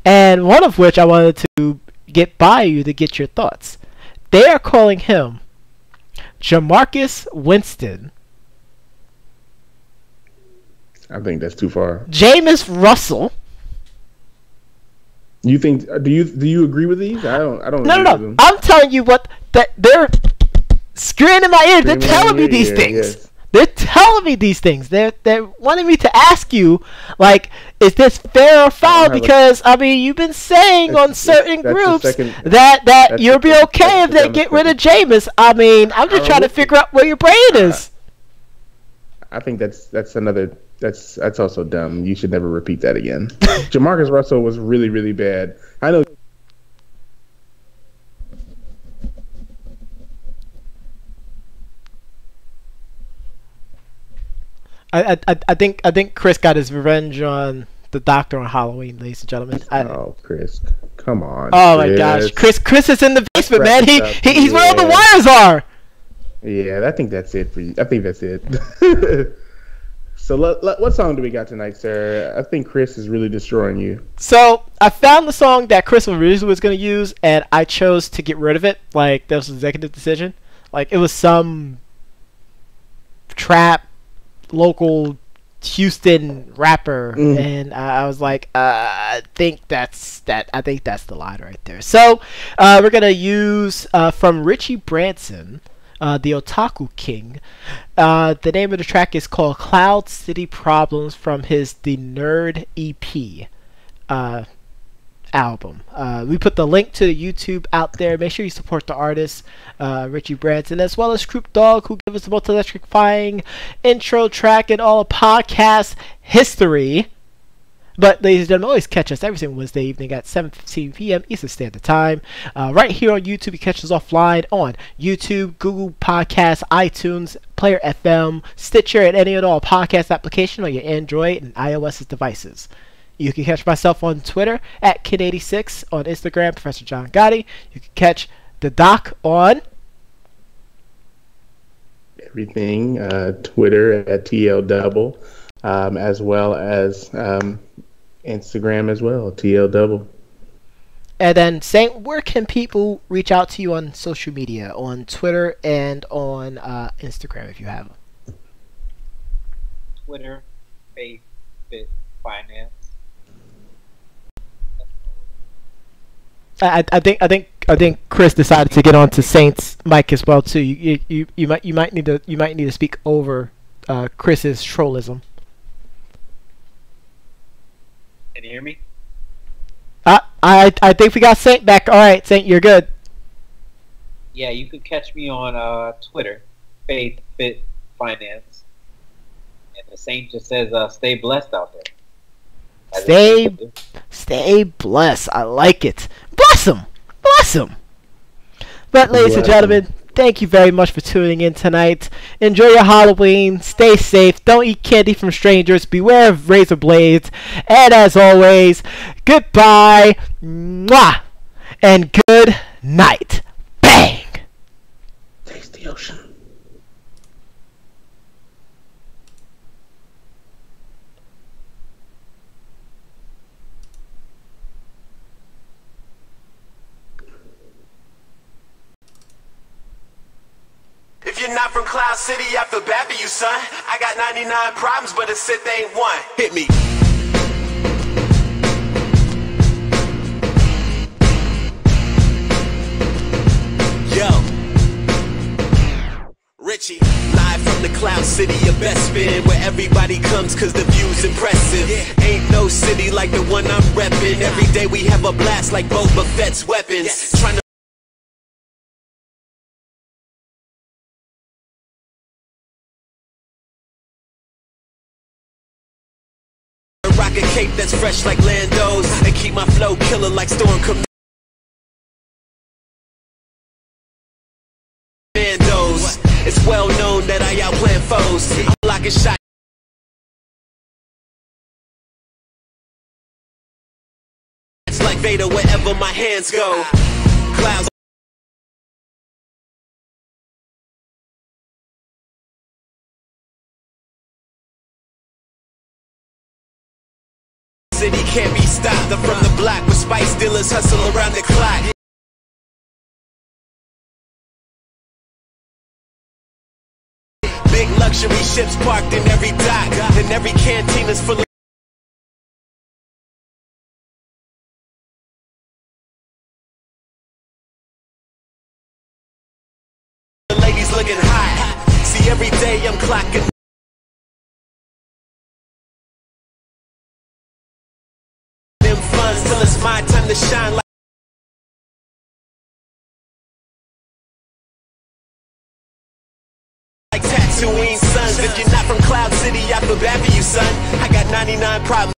And one of which I wanted to get by you to get your thoughts. They are calling him Jamarcus Winston. I think that's too far. Jameis Russell. You think? Do you agree with these? I don't. No. I'm telling you what that they're screaming in my ear. They're telling me these things. Yes. They're telling me these things. They're wanting me to ask you, like, is this fair or foul? Because you've been saying on certain groups that you'll be okay if they get rid of Jameis. I'm just trying to figure out where your brain is. I think that's also dumb. You should never repeat that again. Jamarcus Russell was really, really bad. I know. I think Chris got his revenge on the doctor on Halloween, ladies and gentlemen. Chris, come on. Oh my gosh, Chris is in the basement, man. He's where all the wires are. Yeah, I think that's it for you. I think that's it. So what song do we got tonight, sir? I think Chris is really destroying you. So I found the song that Chris originally was going to use, and I chose to get rid of it. Like, that was an executive decision. Like, it was some trap local Houston rapper, and I was like, I think that's the line right there. So we're going to use from Richie Branson, the Otaku King. The name of the track is called Cloud City Problems from his The N.E.R.D EP album. We put the link to the YouTube out there. Make sure you support the artist, Richie Branson, as well as Croup Dog, who gave us the most electrifying intro track in all of podcast history. But, ladies and gentlemen, always catch us every single Wednesday evening at 7:15 p.m. Eastern Standard Time. Right here on YouTube. You catch us offline on YouTube, Google Podcasts, iTunes, Player FM, Stitcher, and any and all podcast application on your Android and iOS devices. You can catch myself on Twitter at Kid86, on Instagram, Professor John Gotti. You can catch the Doc on everything, Twitter at TL Double, as well as Instagram as well, TL Double. And then, Saint, where can people reach out to you on social media, on Twitter and on Instagram, if you have them? Twitter, Faith, Fit, Finance. I think Chris decided to get onto Saint's mic as well too. You might need to speak over Chris's trollism. Can you hear me? I think we got Saint back. All right, Saint, you're good. Yeah, you can catch me on Twitter, Faith Fit Finance, and the Saint just says, "Stay blessed out there." Stay blessed. I like it. Bless him. But ladies and gentlemen, thank you very much for tuning in tonight. Enjoy your Halloween. Stay safe. Don't eat candy from strangers. Beware of razor blades. And as always, goodbye. Mwah. And good night. Bang. Taste the ocean. If you're not from Cloud City, I feel bad for you, son. I got 99 problems, but a Sith ain't one. Hit me. Yo. Richie, live from the Cloud City of Bespin, where everybody comes cause the view's impressive. Ain't no city like the one I'm reppin'. Every day we have a blast like Boba Fett's weapons. Trying to rock a cape that's fresh like Lando's, and keep my flow killer like Storm Commandos. It's well known that I outplan foes. I'm locking shot. It's like Vader wherever my hands go. Clouds. City can't be stopped. I'm from the block where spice dealers hustle around the clock. Big luxury ships parked in every dock, and every canteen is full of ladies looking hot. See, every day I'm clocking them funds till it's my time to shine like Tatooine sons. If you're not from Cloud City, I feel bad for you, son. I got 99 problems,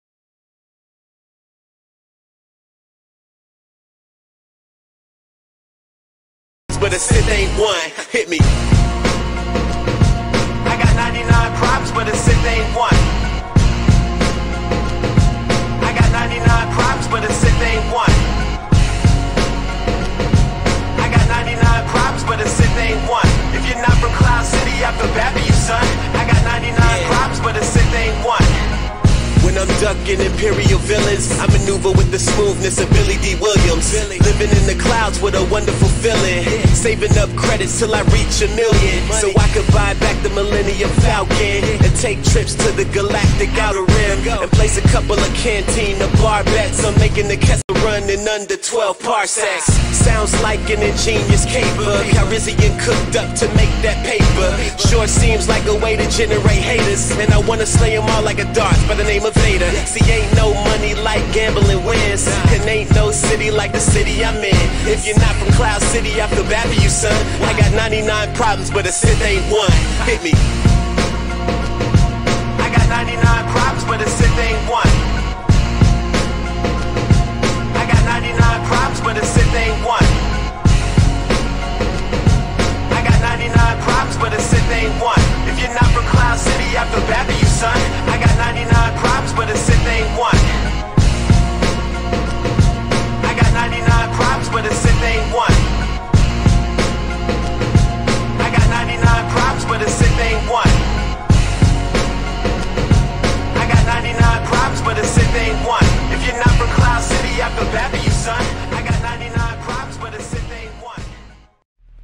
but a Sith ain't one. Hit me. I got 99 problems, but a Sith ain't one. I got 99 problems, but a Sith ain't one. I got 99 problems, but a Sith ain't one. If you're not from Cloud City, I feel bad for you, son. I got 99 problems, but a Sith ain't one. When I'm ducking imperial villains, I maneuver with the smoothness of Billy D. Williams. Living in the clouds with a wonderful feeling. Saving up credits till I reach $1 million, so I could buy back the Millennium Falcon and take trips to the galactic outer rim and place a couple of cantina bar bets on making the Kessel run in under 12 parsecs. Sounds like an ingenious caper, Calrissian cooked up to make that paper. Sure seems like a way to generate haters, and I wanna slay them all like a Darth by the name of Vader. See, ain't no money like gambling wins, and ain't no city like the city I'm in. If you're not from Cloud City, I feel bad for you, son. I got 99 problems, but a Sith ain't one. Hit me. I got 99 problems, but a Sith ain't one. I got 99 problems, but a Sith ain't one. I got 99 problems, but a Sith ain't one. If you're not from Cloud City, I feel bad for you, son. I got 99 problems, but a Sith ain't one. I got 99 problems, but a Sith ain't one. I got 99 problems, but a Sith ain't one. I got 99 problems, but a Sith ain't one. If you're not from Cloud City, I feel bad for you, son. I got 99 problems, but a Sith ain't one.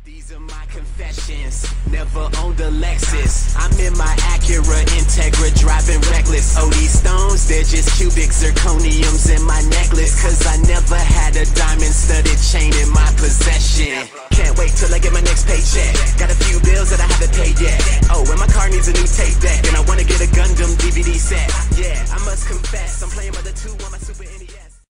These are my confessions. Never owned a Lexus. I'm in my Acura Integra driving reckless. Oh, these stones, they're just cubic zirconiums in my necklace. Cause I never had a diamond studded chain in my possession. Can't wait till I get my next paycheck. Got a few bills that I haven't paid yet. Oh, and my car needs a new tape deck, and I wanna get a Gundam DVD set. Yeah, I must confess, I'm playing by the 2 on my Super NES.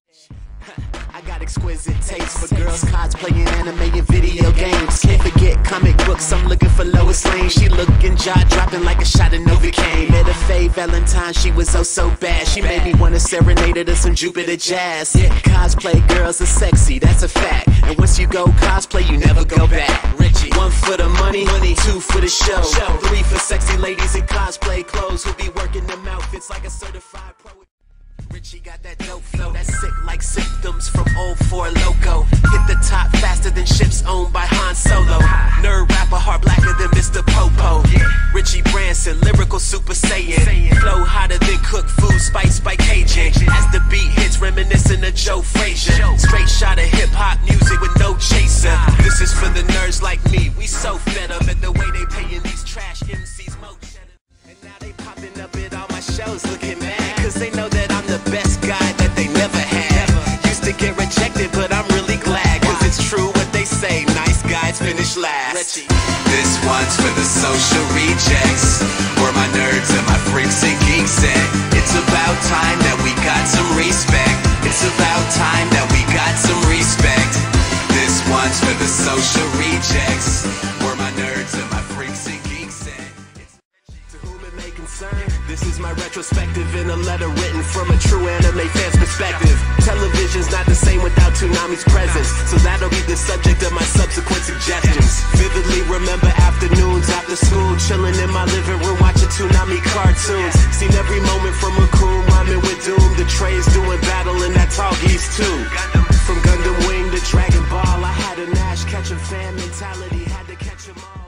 I got exquisite taste for girls cosplaying anime and video games. Can't forget comic books, I'm looking for Lois Lane. She looking jaw-dropping like a shot of Novocaine. Met a Faye Valentine, she was oh so bad. She made me wanna serenade her to some Jupiter jazz. Cosplay girls are sexy, that's a fact. And once you go cosplay, you never go back. Richie, 1 for the money, 2 for the show, 3 for sexy ladies in cosplay clothes who be working them outfits like a certified pro. Richie got that dope flow, that's sick like symptoms from old Four Loco. Hit the top faster than ships owned by Han Solo. Nerd rapper, heart blacker than Mr. Popo. Richie Branson, lyrical super saiyan. Flow hotter than cooked food, spiced by Cajun. As the beat hits, reminiscent of Joe Frazier. Straight shot of hip hop music with no chaser. This is for the nerds like me, we so fed up at the way they paying these trash MCs mo cheddar. And now they popping up at all my shows looking mad, cause they know that I'm the best guy that they never had. Used to get rejected, but I'm really glad, cause it's true what they say, nice guys finish last. This one's for the social rejects, where my nerds and my freaks and geeks at. It's about time that we got some respect. It's about time that we got some respect. This one's for the social rejects, where my nerds and my freaks and geeks at. To whom it may concern, this is my retrospective in a letter written from a true anime fan's perspective. Television's not the same without Toonami's presence, so that'll be the subject of my subsequent suggestions. Vividly remember afternoons after school, chilling in my living room watching Toonami cartoons. Seen every moment from Raccoon rhyming with Doom, the Trays doing battle in that Tall Geese too. From Gundam Wing to Dragon Ball, I had a Nash catching fan mentality, had to catch 'em all.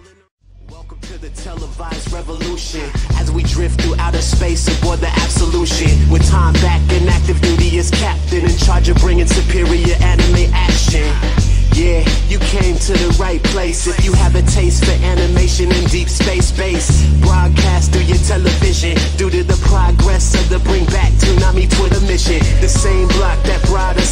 Welcome to the televised revolution, as we drift through outer space aboard the Absolution. With time back in active duty as captain, in charge of bringing superior anime action. Yeah, you came to the right place if you have a taste for animation in deep space base. Broadcast through your television, due to the progress of the Bring Back Toonami Twitter mission. The same block that brought us